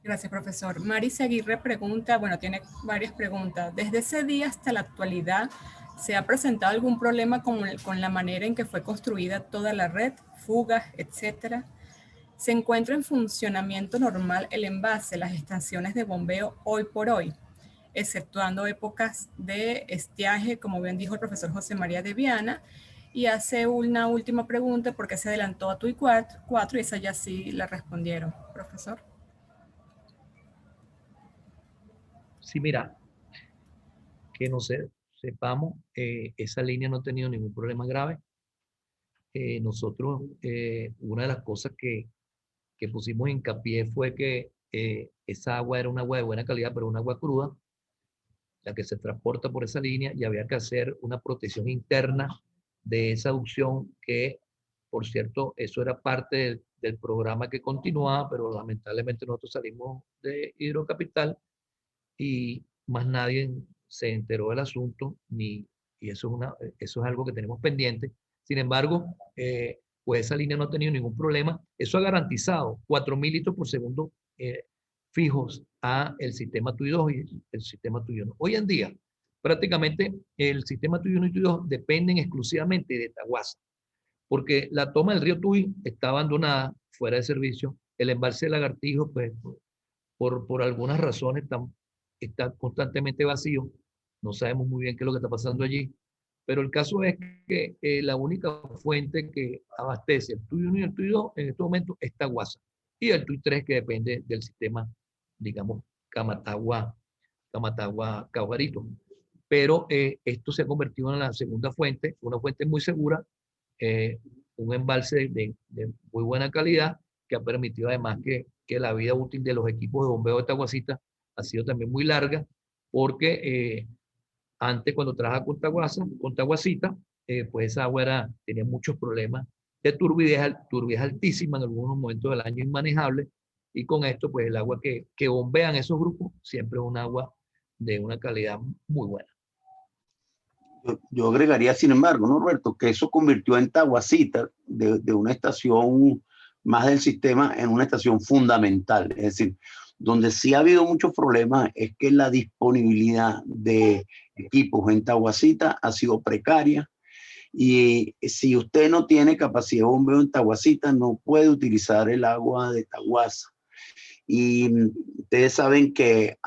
Gracias, profesor. Maris Aguirre pregunta, bueno, tiene varias preguntas. Desde ese día hasta la actualidad, ¿se ha presentado algún problema con la manera en que fue construida toda la red, fugas, etcétera? ¿Se encuentra en funcionamiento normal el envase, las estaciones de bombeo hoy por hoy, exceptuando épocas de estiaje, como bien dijo el profesor José María de Viana? Y hace una última pregunta, porque se adelantó a TUI 4 y esa ya sí la respondieron, profesor. Sí, mira, que no sepamos, esa línea no ha tenido ningún problema grave. Nosotros, una de las cosas que pusimos hincapié fue que esa agua era un agua de buena calidad, pero un agua cruda, la que se transporta por esa línea, y había que hacer una protección interna de esa aducción que, por cierto, eso era parte del programa que continuaba, pero lamentablemente nosotros salimos de Hidrocapital y más nadie se enteró del asunto, y eso es algo que tenemos pendiente. Sin embargo, pues esa línea no ha tenido ningún problema. Eso ha garantizado 4000 litros por segundo fijos a el sistema TUI 2 y el sistema TUI 1. Hoy en día, prácticamente el sistema TUI 1 y TUI 2 dependen exclusivamente de Taguasa, porque la toma del río Tuy está abandonada, fuera de servicio. El embalse de Lagartijo, pues, por algunas razones está constantemente vacío. No sabemos muy bien qué es lo que está pasando allí. Pero el caso es que la única fuente que abastece el TUI 1 y el TUI 2 en este momento es Taguasa. Y el TUI 3 que depende del sistema digamos, Caujarito. Pero esto se ha convertido en la segunda fuente, una fuente muy segura, un embalse de muy buena calidad, que ha permitido además que la vida útil de los equipos de bombeo de Taguacita ha sido también muy larga, porque antes cuando trabajaba con Taguacita, pues esa agua tenía muchos problemas de turbidez altísima, en algunos momentos del año inmanejable, y con esto pues el agua que bombean esos grupos siempre es un agua de una calidad muy buena. Yo agregaría, sin embargo, ¿no, Roberto? Que eso convirtió en Taguacita, de una estación más del sistema, en una estación fundamental. Es decir, donde sí ha habido muchos problemas es que la disponibilidad de equipos en Taguacita ha sido precaria, y si usted no tiene capacidad de bombeo en Taguacita, no puede utilizar el agua de Taguasa. Y ustedes saben que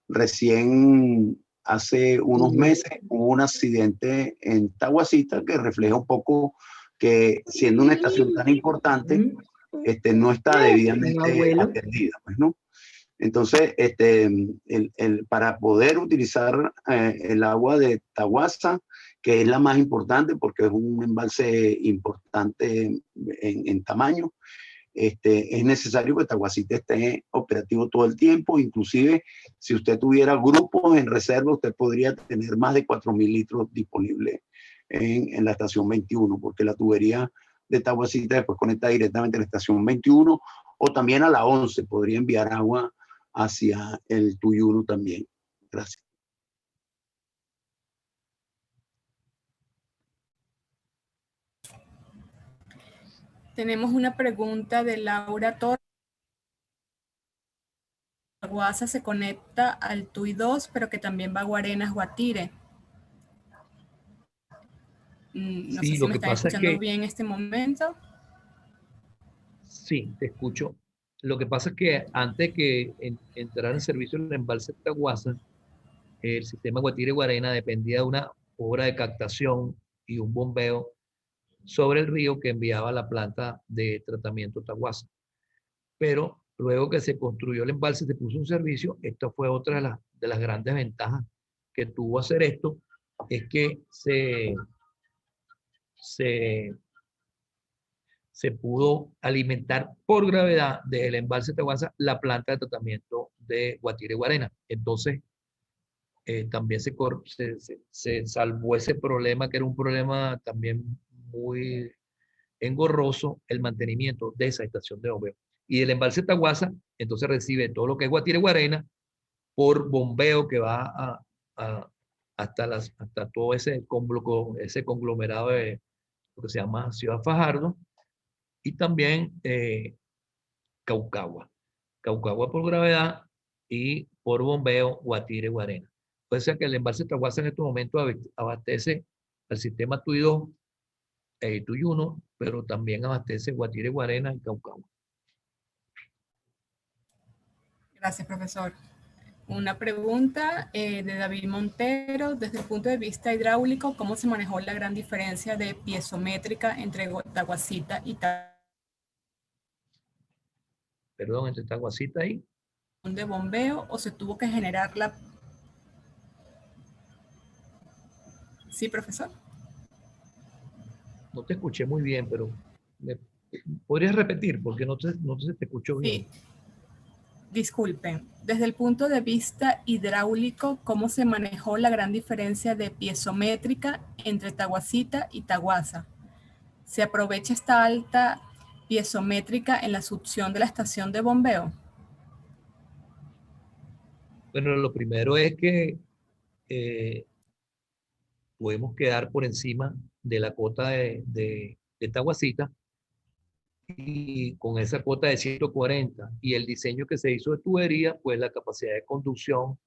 recién hace unos meses hubo un accidente en Taguacita que refleja un poco que, siendo una estación tan importante, no está debidamente atendida, pues, ¿no? Entonces, para poder utilizar el agua de Taguasa, que es la más importante porque es un embalse importante en tamaño, es necesario que Taguacita esté operativo todo el tiempo. Inclusive, si usted tuviera grupos en reserva, usted podría tener más de 4.000 litros disponibles en la estación 21, porque la tubería de Taguacita después conecta directamente a la estación 21, o también a la 11, podría enviar agua hacia el Tuyuno también. Gracias. Tenemos una pregunta de Laura Torres. Taguasa se conecta al TUI 2, pero que también va a Guarenas, Guatire. No Sí, sé si lo me que están pasa es escuchando que, bien en este momento. sí, te escucho. Lo que pasa es que antes que entrar en servicio el embalse de Taguasa, el sistema Guatire-Guarena dependía de una obra de captación y un bombeo sobre el río que enviaba a la planta de tratamiento Taguasa. Pero luego que se construyó el embalse, se puso un servicio. Esta fue otra de las grandes ventajas que tuvo hacer esto, es que se, se pudo alimentar por gravedad del embalse de Taguasa la planta de tratamiento de Guatire-Guarena. Entonces, también se salvó ese problema, que era un problema también muy engorroso, el mantenimiento de esa estación de bombeo. Y el embalse Taguasa, entonces recibe todo lo que es Guatire-Guarena por bombeo que va hasta todo ese conglomerado de lo que se llama Ciudad Fajardo, y también Caucagua. Caucagua por gravedad y por bombeo Guatire-Guarena. O sea que el embalse Taguasa en estos momentos abastece al sistema TUI 2, TUI 1, pero también abastece Guatire-Guarena y Caucagua. Gracias, profesor. Una pregunta de David Montero. Desde el punto de vista hidráulico, ¿cómo se manejó la gran diferencia de piezométrica entre Taguacita y Perdón, entre Taguacita y... de bombeo, o se tuvo que generar la... Sí, profesor. No te escuché muy bien, pero ¿podrías repetir? Porque no te escuchó bien. Sí, disculpen. Desde el punto de vista hidráulico, ¿cómo se manejó la gran diferencia de piezométrica entre Taguacita y Taguasa? ¿Se aprovecha esta alta piezométrica en la succión de la estación de bombeo? Bueno, lo primero es que podemos quedar por encima de la cota de Taguacita, y con esa cuota de 140 y el diseño que se hizo de tubería, pues la capacidad de conducción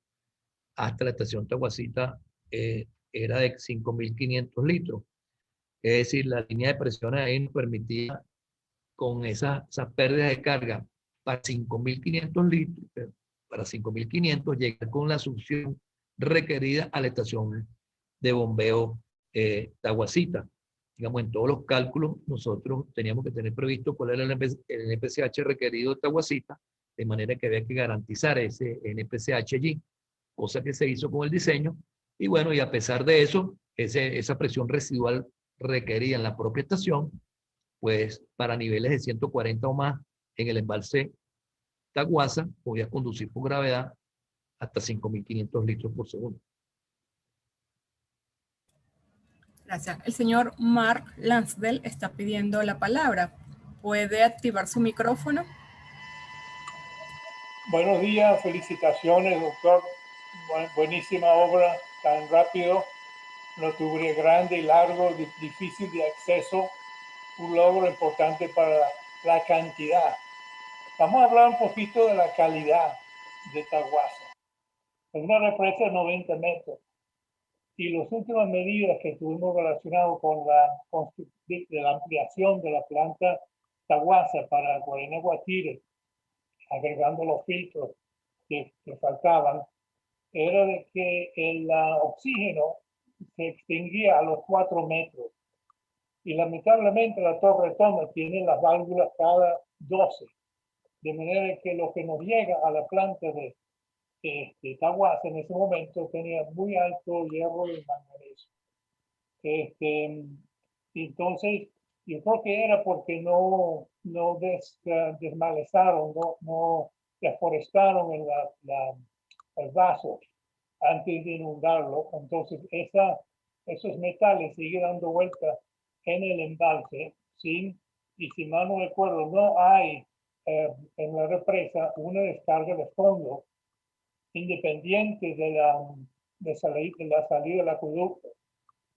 hasta la estación Taguacita era de 5.500 litros. Es decir, la línea de presión ahí nos permitía, con esas pérdidas de carga para 5.500 litros, para 5.500 llegar con la succión requerida a la estación de bombeo Taguacita. Digamos, en todos los cálculos nosotros teníamos que tener previsto cuál era el NPCH requerido de Taguacita, de manera que había que garantizar ese NPCH allí, cosa que se hizo con el diseño. Y bueno, y a pesar de eso, esa presión residual requerida en la propia estación, pues para niveles de 140 o más en el embalse Taguasa, podía conducir por gravedad hasta 5.500 litros por segundo. Gracias. El señor Mark Lansdell está pidiendo la palabra. ¿Puede activar su micrófono? Buenos días, felicitaciones, doctor. Buenísima obra, tan rápido, una tubería grande y largo, difícil de acceso, un logro importante para la cantidad. Vamos a hablar un poquito de la calidad de Taguasa. Es una represa de 90 metros y las últimas medidas que tuvimos relacionadas con la ampliación de la planta Taguasa para Guarena Guatire, agregando los filtros que faltaban, era de que el oxígeno se extinguía a los 4 metros. Y lamentablemente la Torre Toma tiene las válvulas cada 12. De manera que lo que nos llega a la planta de Taguasa en ese momento tenía muy alto hierro y manganeso. Entonces, yo creo que era porque no desmalezaron, no deforestaron el vaso antes de inundarlo. Entonces, esos metales siguen dando vuelta en el embalse, y si mal no recuerdo, no hay en la represa una descarga de fondo independiente de la salida del acueducto,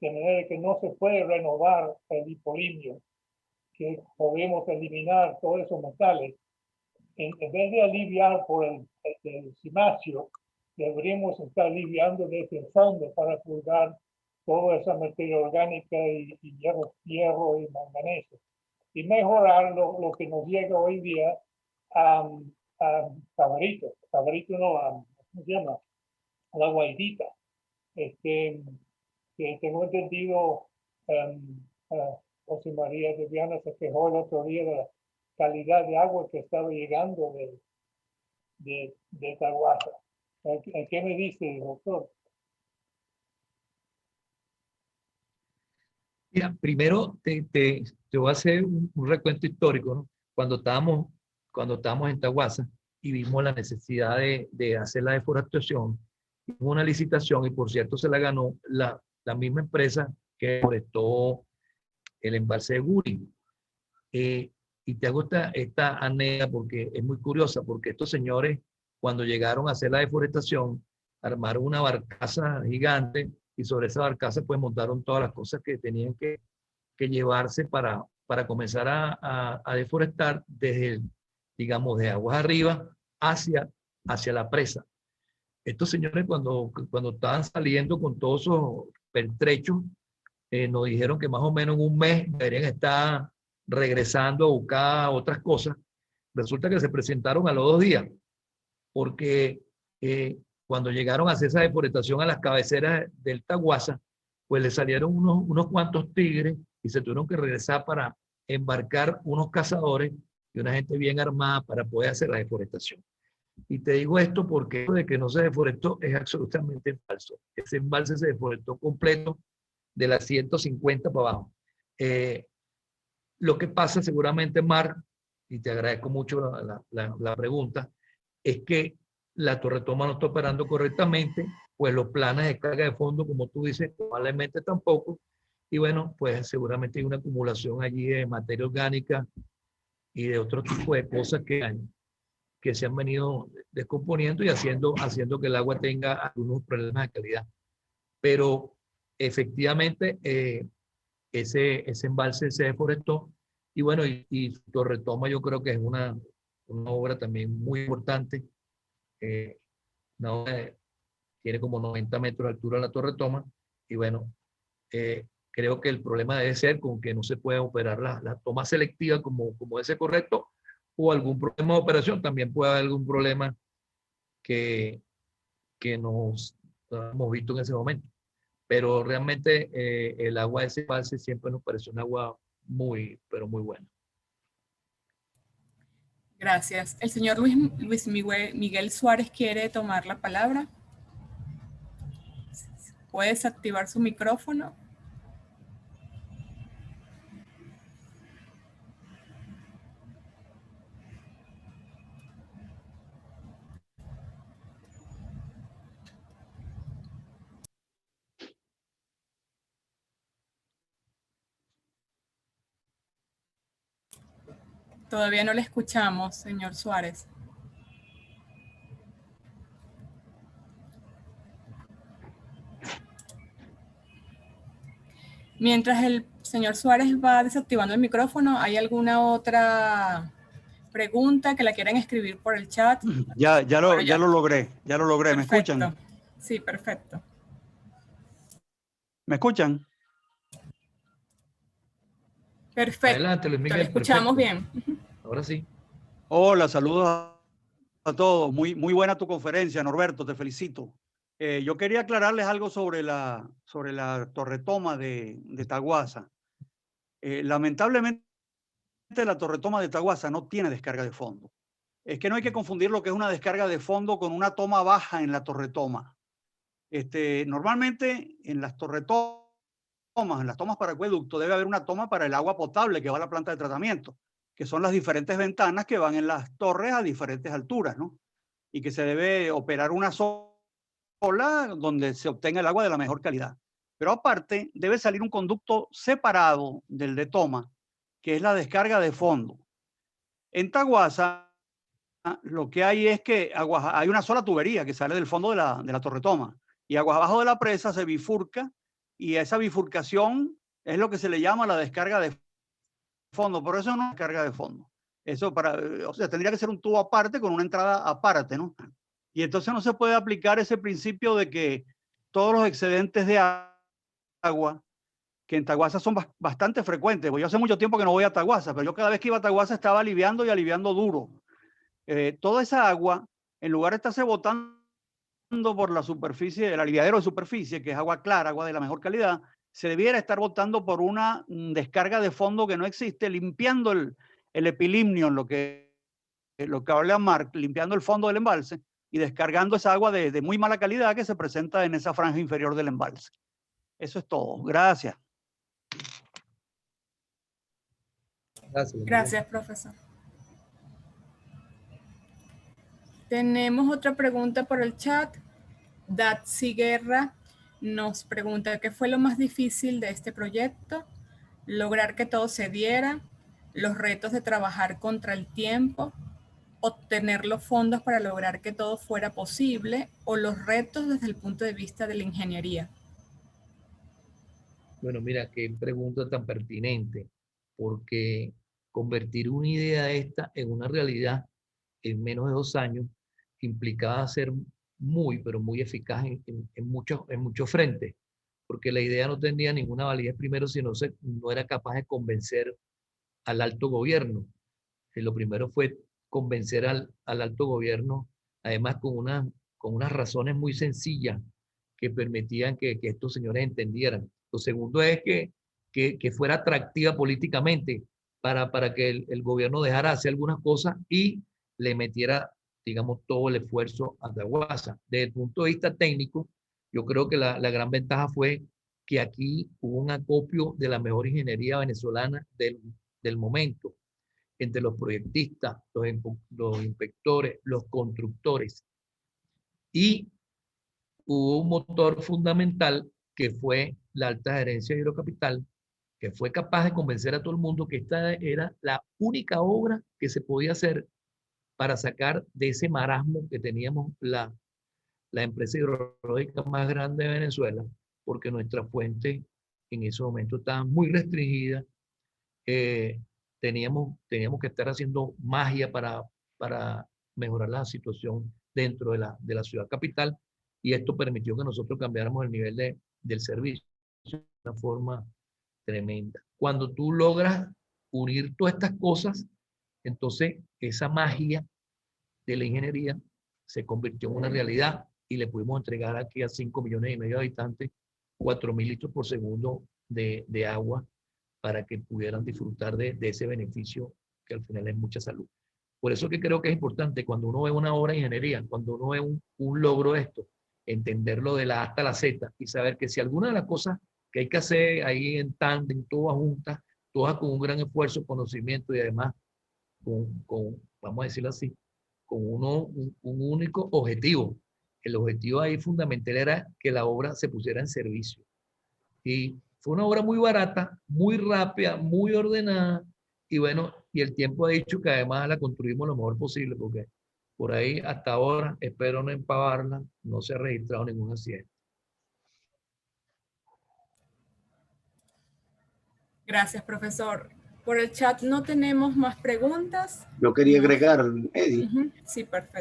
de manera que no se puede renovar el hipolimio, que podemos eliminar todos esos metales. En vez de aliviar por el cimacio, deberíamos estar aliviando desde el fondo para purgar toda esa materia orgánica y hierro y manganeso, y mejorar lo que nos llega hoy día a Cabrito no, ¿cómo se llama? La Guaidita. Que tengo entendido, José María de Viana se quejó el otro día de la calidad de agua que estaba llegando de Taguasa. ¿Qué me dice, doctor? Mira, primero te voy a hacer un recuento histórico, ¿no? Cuando estábamos en Taguasa y vimos la necesidad de hacer la deforestación, hubo una licitación y por cierto se la ganó la misma empresa que forestó el embalse de Guri. Y te hago esta anécdota porque es muy curiosa, porque estos señores, cuando llegaron a hacer la deforestación, armaron una barcaza gigante y sobre esa barcaza pues montaron todas las cosas que tenían que llevarse para comenzar a deforestar desde, digamos, de aguas arriba hacia la presa. Estos señores cuando estaban saliendo con todos esos pertrechos, nos dijeron que más o menos en un mes deberían estar regresando a buscar otras cosas. Resulta que se presentaron a los 2 días, porque cuando llegaron a hacer esa deforestación a las cabeceras del Taguasa, pues le salieron unos cuantos tigres y se tuvieron que regresar para embarcar unos cazadores y una gente bien armada para poder hacer la deforestación. Y te digo esto porque de que no se deforestó es absolutamente falso. Ese embalse se deforestó completo de las 150 para abajo. Lo que pasa seguramente, Mar, y te agradezco mucho la pregunta, es que la Torre Toma no está operando correctamente, pues los planes de carga de fondo, como tú dices, probablemente tampoco, y bueno, pues seguramente hay una acumulación allí de materia orgánica y de otro tipo de cosas que se han venido descomponiendo y haciendo que el agua tenga algunos problemas de calidad. Pero efectivamente ese embalse se deforestó y bueno, y Torre Toma yo creo que es una obra también muy importante. Una obra tiene como 90 metros de altura la Torre Toma y bueno, creo que el problema debe ser con que no se puede operar la toma selectiva como ese correcto, o algún problema de operación. También puede haber algún problema que nos hemos visto en ese momento. Pero realmente el agua de ese embalse siempre nos pareció un agua muy, pero muy buena. Gracias. El señor Luis Miguel Suárez quiere tomar la palabra. ¿Puedes activar su micrófono? Todavía no le escuchamos, señor Suárez. Mientras el señor Suárez va desactivando el micrófono, ¿hay alguna otra pregunta que la quieran escribir por el chat? Ya lo logré. Perfecto. ¿Me escuchan? Sí, perfecto. ¿Me escuchan? Perfecto. Adelante, Luis Miguel. Lo escuchamos perfecto. bien. Ahora sí. Hola, saludos a todos. Muy buena tu conferencia, Norberto, te felicito. Yo quería aclararles algo sobre la torretoma de Taguasa. Lamentablemente, la torretoma de Taguasa no tiene descarga de fondo. Es que no hay que confundir lo que es una descarga de fondo con una toma baja en la torretoma. Normalmente en las torretomas, en las tomas para acueducto, debe haber una toma para el agua potable que va a la planta de tratamiento, que son las diferentes ventanas que van en las torres a diferentes alturas, ¿no? Y que se debe operar una sola donde se obtenga el agua de la mejor calidad. Pero aparte, debe salir un conducto separado del de toma, que es la descarga de fondo. En Taguasa, lo que hay es que hay una sola tubería que sale del fondo de la torretoma, y aguas abajo de la presa se bifurca, y esa bifurcación es lo que se le llama la descarga de fondo. Por eso no es descarga de fondo. Eso o sea, tendría que ser un tubo aparte con una entrada aparte, ¿no? Y entonces no se puede aplicar ese principio de que todos los excedentes de agua, que en Taguasa son bastante frecuentes, porque yo hace mucho tiempo que no voy a Taguasa, pero yo cada vez que iba a Taguasa estaba aliviando y aliviando duro. Toda esa agua, en lugar de estarse botando por la superficie, el aliviadero de superficie, que es agua clara, agua de la mejor calidad, se debiera estar botando por una descarga de fondo que no existe, limpiando el epilimnio, lo que habla Marc, limpiando el fondo del embalse y descargando esa agua de muy mala calidad que se presenta en esa franja inferior del embalse. Eso es todo. Gracias. Gracias, profesor. Tenemos otra pregunta por el chat. Datsi Guerra nos pregunta: ¿qué fue lo más difícil de este proyecto? ¿Lograr que todo se diera? ¿Los retos de trabajar contra el tiempo? ¿Obtener los fondos para lograr que todo fuera posible? ¿O los retos desde el punto de vista de la ingeniería? Bueno, mira, qué pregunta tan pertinente, porque convertir una idea esta en una realidad en menos de 2 años implicaba ser pero muy eficaz en muchos frentes, porque la idea no tenía ninguna validez primero si no era capaz de convencer al alto gobierno. Lo primero fue convencer al alto gobierno, además con unas razones muy sencillas que permitían que estos señores entendieran. Lo segundo es que fuera atractiva políticamente para que el gobierno dejara hacer algunas cosas y le metiera, digamos, todo el esfuerzo a Taguasa. Desde el punto de vista técnico, yo creo que la gran ventaja fue que aquí hubo un acopio de la mejor ingeniería venezolana del momento, entre los proyectistas, los inspectores, los constructores. Y hubo un motor fundamental que fue la alta gerencia de Hidrocapital, que fue capaz de convencer a todo el mundo que esta era la única obra que se podía hacer para sacar de ese marasmo que teníamos la empresa hidrológica más grande de Venezuela, porque nuestra fuente en ese momento estaba muy restringida. Teníamos que estar haciendo magia para mejorar la situación dentro de la ciudad capital, y esto permitió que nosotros cambiáramos el nivel del servicio de una forma tremenda. Cuando tú logras unir todas estas cosas, entonces esa magia de la ingeniería se convirtió en una realidad y le pudimos entregar aquí a 5,5 millones de habitantes 4.000 litros por segundo de agua para que pudieran disfrutar de ese beneficio que al final es mucha salud. Por eso que creo que es importante cuando uno ve una obra de ingeniería, cuando uno ve un logro de esto, entenderlo de la A hasta la Z y saber que si alguna de las cosas que hay que hacer ahí en tándem, todas juntas, todas con un gran esfuerzo, conocimiento y además vamos a decirlo así, con un único objetivo. El objetivo ahí fundamental era que la obra se pusiera en servicio. Y fue una obra muy barata, muy rápida, muy ordenada, y bueno, y el tiempo ha dicho que además la construimos lo mejor posible, porque por ahí hasta ahora, espero no empavarla, no se ha registrado ningún accidente. Gracias, profesor. Por el chat no tenemos más preguntas. Yo quería agregar, Eddie, sí, perfecto.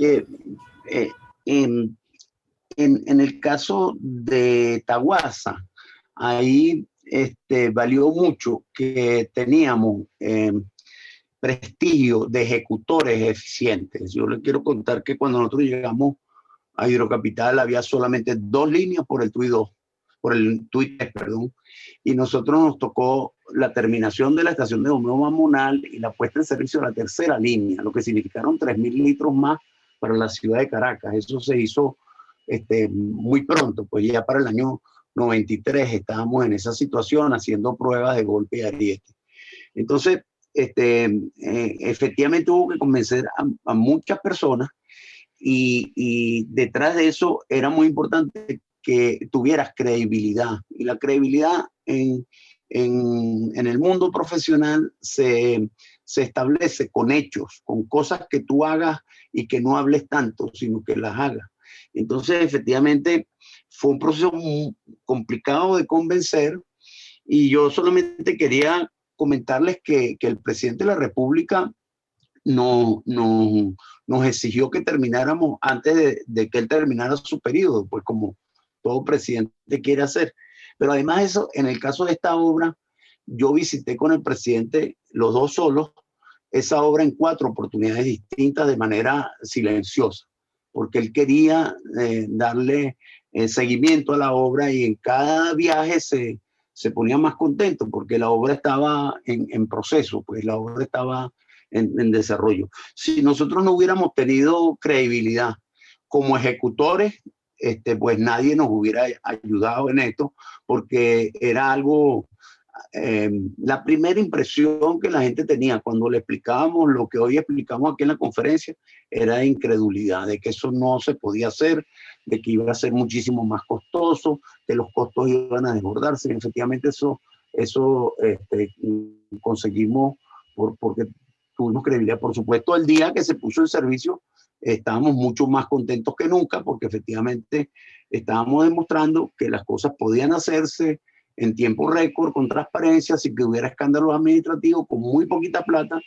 que en el caso de Taguasa, ahí valió mucho que teníamos prestigio de ejecutores eficientes. Yo les quiero contar que cuando nosotros llegamos a Hidrocapital había solamente 2 líneas por el TUI 2, por el TUI 3, perdón, y nosotros nos tocó la terminación de la estación de bombeo Mamonal y la puesta en servicio de la 3ª línea, lo que significaron 3.000 litros más para la ciudad de Caracas. Eso se hizo muy pronto, pues ya para el año 93 estábamos en esa situación haciendo pruebas de golpe y ariete. Entonces, efectivamente hubo que convencer a muchas personas y detrás de eso era muy importante que tuvieras credibilidad. Y la credibilidad en el mundo profesional se establece con hechos, con cosas que tú hagas y que no hables tanto, sino que las hagas. Entonces, efectivamente, fue un proceso muy complicado de convencer y yo solamente quería comentarles que el presidente de la República nos exigió que termináramos antes de que él terminara su periodo, pues como todo presidente quiere hacer. Pero además eso, en el caso de esta obra, yo visité con el presidente, los dos solos, esa obra en 4 oportunidades distintas de manera silenciosa, porque él quería darle seguimiento a la obra y en cada viaje se ponía más contento porque la obra estaba en proceso, pues la obra estaba en desarrollo. Si nosotros no hubiéramos tenido credibilidad como ejecutores, pues nadie nos hubiera ayudado en esto, porque era algo, la primera impresión que la gente tenía cuando le explicábamos lo que hoy explicamos aquí en la conferencia, era de incredulidad, de que eso no se podía hacer, de que iba a ser muchísimo más costoso, que los costos iban a desbordarse. Y efectivamente eso conseguimos porque tuvimos credibilidad. Por supuesto, el día que se puso en servicio, estábamos mucho más contentos que nunca, porque efectivamente estábamos demostrando que las cosas podían hacerse en tiempo récord, con transparencia, sin que hubiera escándalos administrativos, con muy poquita plata,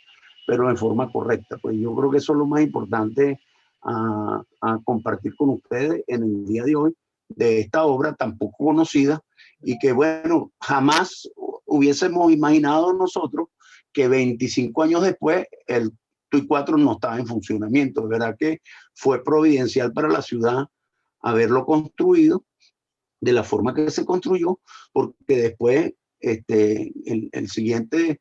pero en forma correcta. Pues yo creo que eso es lo más importante a compartir con ustedes en el día de hoy, de esta obra tan poco conocida, y que bueno, jamás hubiésemos imaginado nosotros que 25 años después el TUI 4 no estaba en funcionamiento. De verdad que fue providencial para la ciudad haberlo construido de la forma que se construyó, porque después la siguiente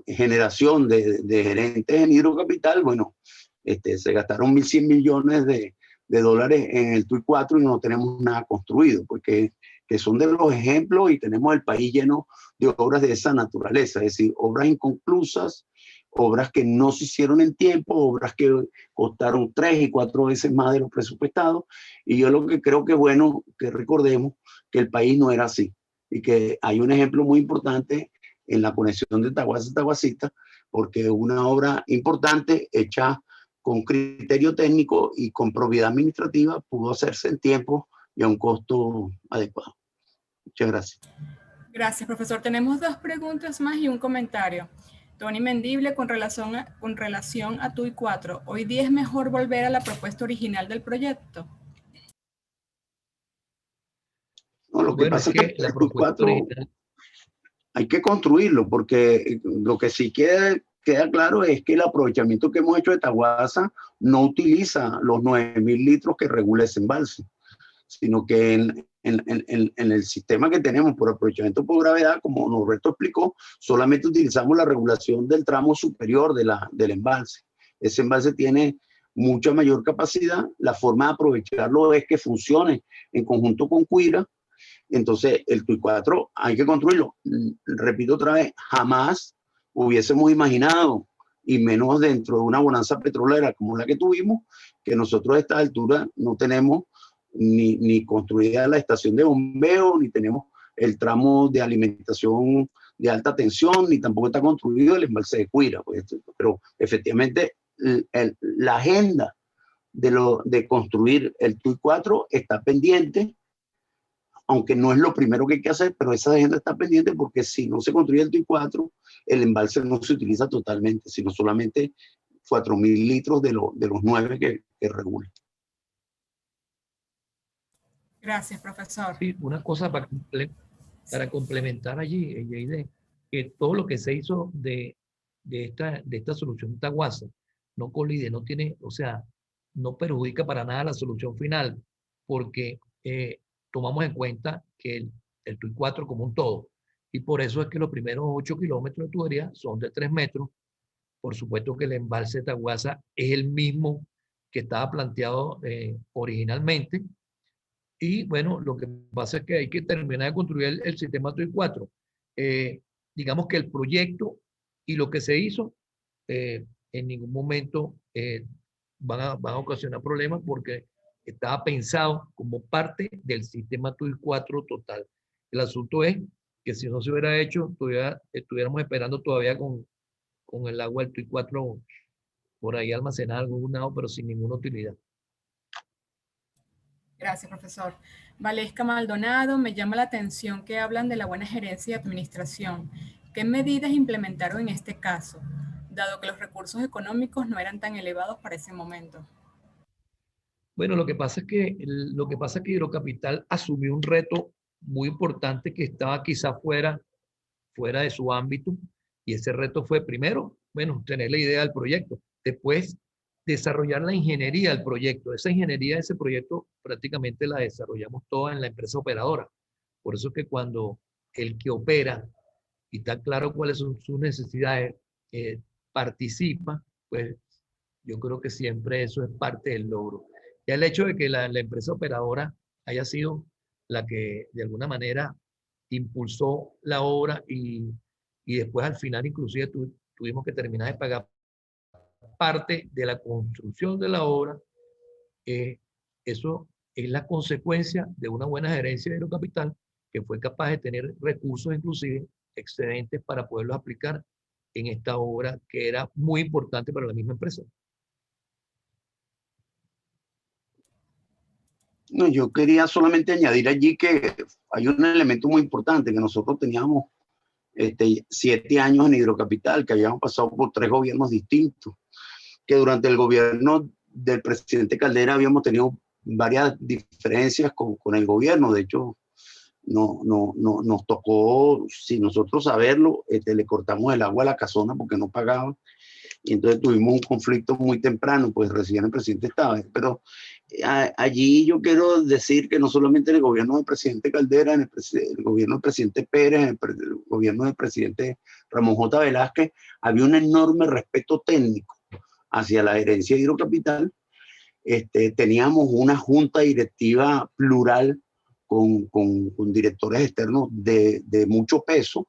generación de gerentes en Hidrocapital, bueno, se gastaron 1.100 millones de dólares en el TUI 4 y no tenemos nada construido, porque que son de los ejemplos, y tenemos el país lleno de obras de esa naturaleza, es decir, obras inconclusas, obras que no se hicieron en tiempo, obras que costaron 3 y 4 veces más de lo presupuestado. Y yo lo que creo que es bueno que recordemos que el país no era así, y que hay un ejemplo muy importante en la conexión de Taguasa a Taguasita, porque una obra importante hecha con criterio técnico y con probidad administrativa pudo hacerse en tiempo y a un costo adecuado. Muchas gracias. Gracias, profesor. Tenemos 2 preguntas más y un comentario. Tony Mendible, con relación a TUI 4, ¿hoy día es mejor volver a la propuesta original del proyecto? No, lo que pasa es que la TUI 4 hay que construirlo, porque lo que sí queda claro es que el aprovechamiento que hemos hecho de Taguasa no utiliza los 9.000 litros que regula ese embalse, sino que en el sistema que tenemos por aprovechamiento por gravedad, como Norberto explicó, solamente utilizamos la regulación del tramo superior del embalse. Ese embalse tiene mucha mayor capacidad. La forma de aprovecharlo es que funcione en conjunto con Cuira. Entonces, el TUI 4 hay que construirlo. Repito otra vez, jamás hubiésemos imaginado, y menos dentro de una bonanza petrolera como la que tuvimos, que nosotros a esta altura no tenemos ni construida la estación de bombeo, ni tenemos el tramo de alimentación de alta tensión, ni tampoco está construido el embalse de Cuira. Pues, pero efectivamente la agenda de construir el TUI 4 está pendiente, aunque no es lo primero que hay que hacer, pero esa agenda está pendiente porque si no se construye el TUI 4, el embalse no se utiliza totalmente, sino solamente 4.000 litros de los 9 que regula. Gracias, profesor. Sí, una cosa para complementar allí, Yeide, que todo lo que se hizo de esta solución Taguasa no colide, no tiene, o sea, no perjudica para nada la solución final, porque tomamos en cuenta que el TUI 4 como un todo, y por eso es que los primeros 8 kilómetros de tubería son de 3 metros. Por supuesto que el embalse de Taguasa es el mismo que estaba planteado originalmente, y bueno, lo que pasa es que hay que terminar de construir el sistema TUI 4. Digamos que el proyecto y lo que se hizo en ningún momento van a ocasionar problemas porque estaba pensado como parte del sistema TUI 4 total. El asunto es que si no se hubiera hecho, estuviéramos esperando todavía con el agua del TUI 4 por ahí almacenada en algún lado, pero sin ninguna utilidad. Gracias, profesor. Valesca Maldonado, me llama la atención que hablan de la buena gerencia y administración. ¿Qué medidas implementaron en este caso, dado que los recursos económicos no eran tan elevados para ese momento? Bueno, lo que pasa es que Hidrocapital asumió un reto muy importante que estaba quizá fuera de su ámbito, y ese reto fue primero, bueno, tener la idea del proyecto, después desarrollar la ingeniería del proyecto. Esa ingeniería de ese proyecto prácticamente la desarrollamos toda en la empresa operadora. Por eso es que cuando el que opera y está claro cuáles son sus necesidades, participa, pues yo creo que siempre eso es parte del logro. Y el hecho de que la empresa operadora haya sido la que de alguna manera impulsó la obra y después al final inclusive tuvimos que terminar de pagar parte de la construcción de la obra, eso es la consecuencia de una buena gerencia de Hidrocapital que fue capaz de tener recursos inclusive excedentes para poderlos aplicar en esta obra que era muy importante para la misma empresa. No, yo quería solamente añadir allí que hay un elemento muy importante, que nosotros teníamos 7 años en Hidrocapital, que habíamos pasado por 3 gobiernos distintos, que durante el gobierno del presidente Caldera habíamos tenido varias diferencias con el gobierno. De hecho, nos tocó, sin nosotros saberlo, le cortamos el agua a la casona porque no pagaban, y entonces tuvimos un conflicto muy temprano, pues recién el presidente estaba. Pero allí yo quiero decir que no solamente en el gobierno del presidente Caldera, en el gobierno del presidente Pérez, en el gobierno del presidente Ramón J. Velázquez, había un enorme respeto técnico hacia la gerencia de Hidrocapital. Teníamos una junta directiva plural con directores externos de mucho peso,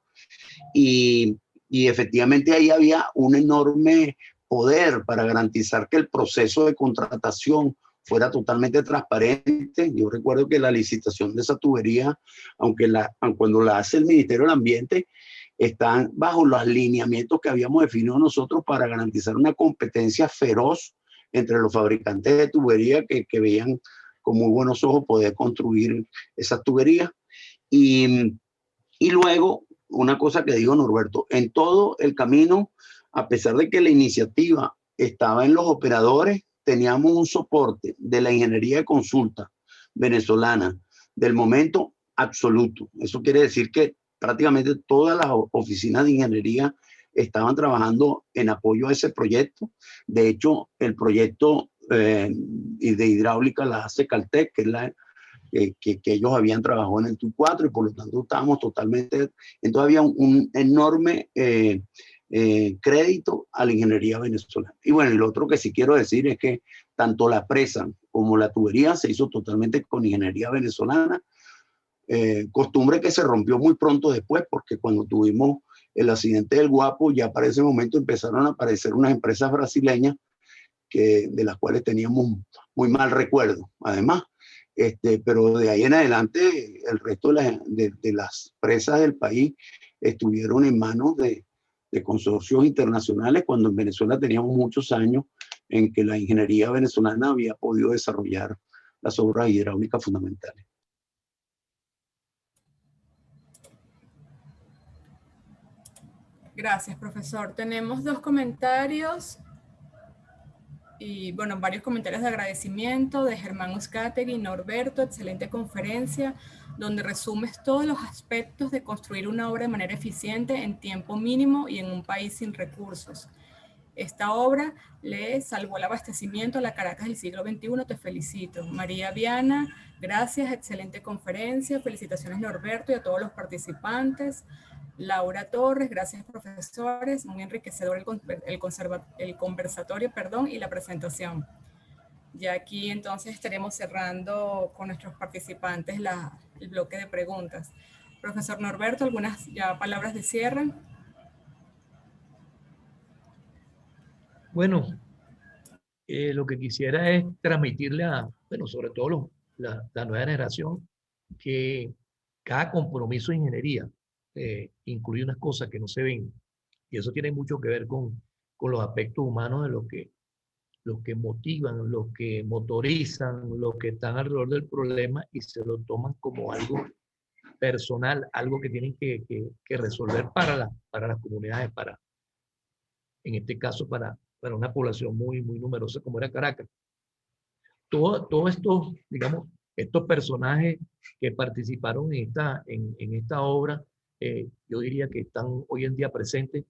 y efectivamente ahí había un enorme poder para garantizar que el proceso de contratación fuera totalmente transparente. Yo recuerdo que la licitación de esa tubería, aunque cuando la hace el Ministerio del Ambiente, están bajo los lineamientos que habíamos definido nosotros para garantizar una competencia feroz entre los fabricantes de tubería que veían con muy buenos ojos poder construir esas tuberías. Y luego, una cosa que dijo Norberto, en todo el camino, a pesar de que la iniciativa estaba en los operadores, teníamos un soporte de la ingeniería de consulta venezolana del momento absoluto. Eso quiere decir que prácticamente todas las oficinas de ingeniería estaban trabajando en apoyo a ese proyecto. De hecho, el proyecto de hidráulica la hace Caltech, que es que ellos habían trabajado en el TUI 4 y por lo tanto estábamos totalmente, entonces había un enorme crédito a la ingeniería venezolana. Y bueno, y lo otro que sí quiero decir es que tanto la presa como la tubería se hizo totalmente con ingeniería venezolana, costumbre que se rompió muy pronto después, porque cuando tuvimos el accidente del Guapo, ya para ese momento empezaron a aparecer unas empresas brasileñas de las cuales teníamos muy mal recuerdo, además. Pero de ahí en adelante, el resto de las presas del país estuvieron en manos de consorcios internacionales, cuando en Venezuela teníamos muchos años en que la ingeniería venezolana había podido desarrollar las obras hidráulicas fundamentales. Gracias, profesor. Tenemos 2 comentarios y, bueno, varios comentarios de agradecimiento de Germán Uzcategui. Norberto, excelente conferencia, donde resumes todos los aspectos de construir una obra de manera eficiente en tiempo mínimo y en un país sin recursos. Esta obra le salvó el abastecimiento a la Caracas del siglo XXI. Te felicito. María Viana, gracias, excelente conferencia. Felicitaciones, Norberto, y a todos los participantes. Laura Torres, gracias, profesores. Muy enriquecedor el conversatorio, y la presentación. Ya aquí entonces estaremos cerrando con nuestros participantes el bloque de preguntas. Profesor Norberto, algunas ya palabras de cierre. Bueno, lo que quisiera es transmitirle bueno, sobre todo la nueva generación, que cada compromiso de ingeniería incluye unas cosas que no se ven. Y eso tiene mucho que ver con los aspectos humanos de los que motivan, los que motorizan, los que están alrededor del problema y se lo toman como algo personal, algo que tienen que resolver para las comunidades, en este caso para una población muy numerosa como era Caracas. Todos estos, digamos, estos personajes que participaron en esta obra, yo diría que están hoy en día presentes.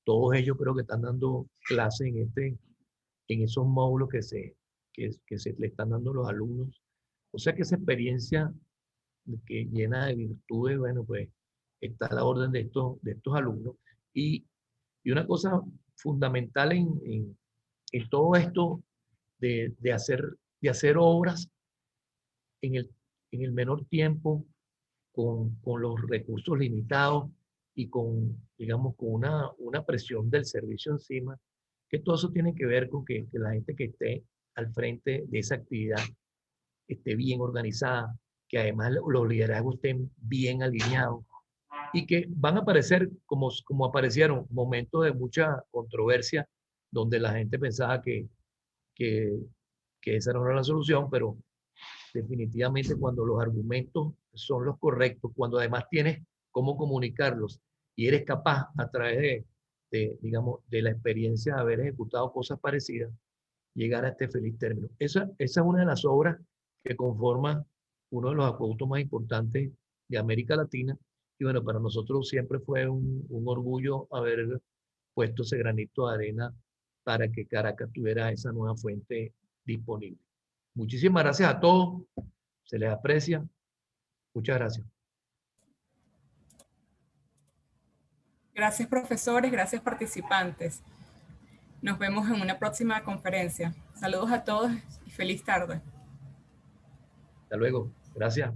Todos ellos creo que están dando clases en esos módulos que se le están dando a los alumnos. O sea que esa experiencia que llena de virtudes, bueno, pues está a la orden de estos alumnos. Y una cosa fundamental en todo esto de hacer obras en el menor tiempo, con los recursos limitados y digamos, con una presión del servicio encima, que todo eso tiene que ver con que la gente que esté al frente de esa actividad esté bien organizada, que además los liderazgos estén bien alineados y que van a aparecer como aparecieron momentos de mucha controversia donde la gente pensaba que esa no era la solución, pero definitivamente cuando los argumentos son los correctos, cuando además tienes cómo comunicarlos y eres capaz a través digamos, de la experiencia de haber ejecutado cosas parecidas, llegar a este feliz término. Esa es una de las obras que conforman uno de los acueductos más importantes de América Latina. Y bueno, para nosotros siempre fue un orgullo haber puesto ese granito de arena para que Caracas tuviera esa nueva fuente disponible. Muchísimas gracias a todos. Se les aprecia. Muchas gracias. Gracias, profesores. Gracias, participantes. Nos vemos en una próxima conferencia. Saludos a todos y feliz tarde. Hasta luego. Gracias.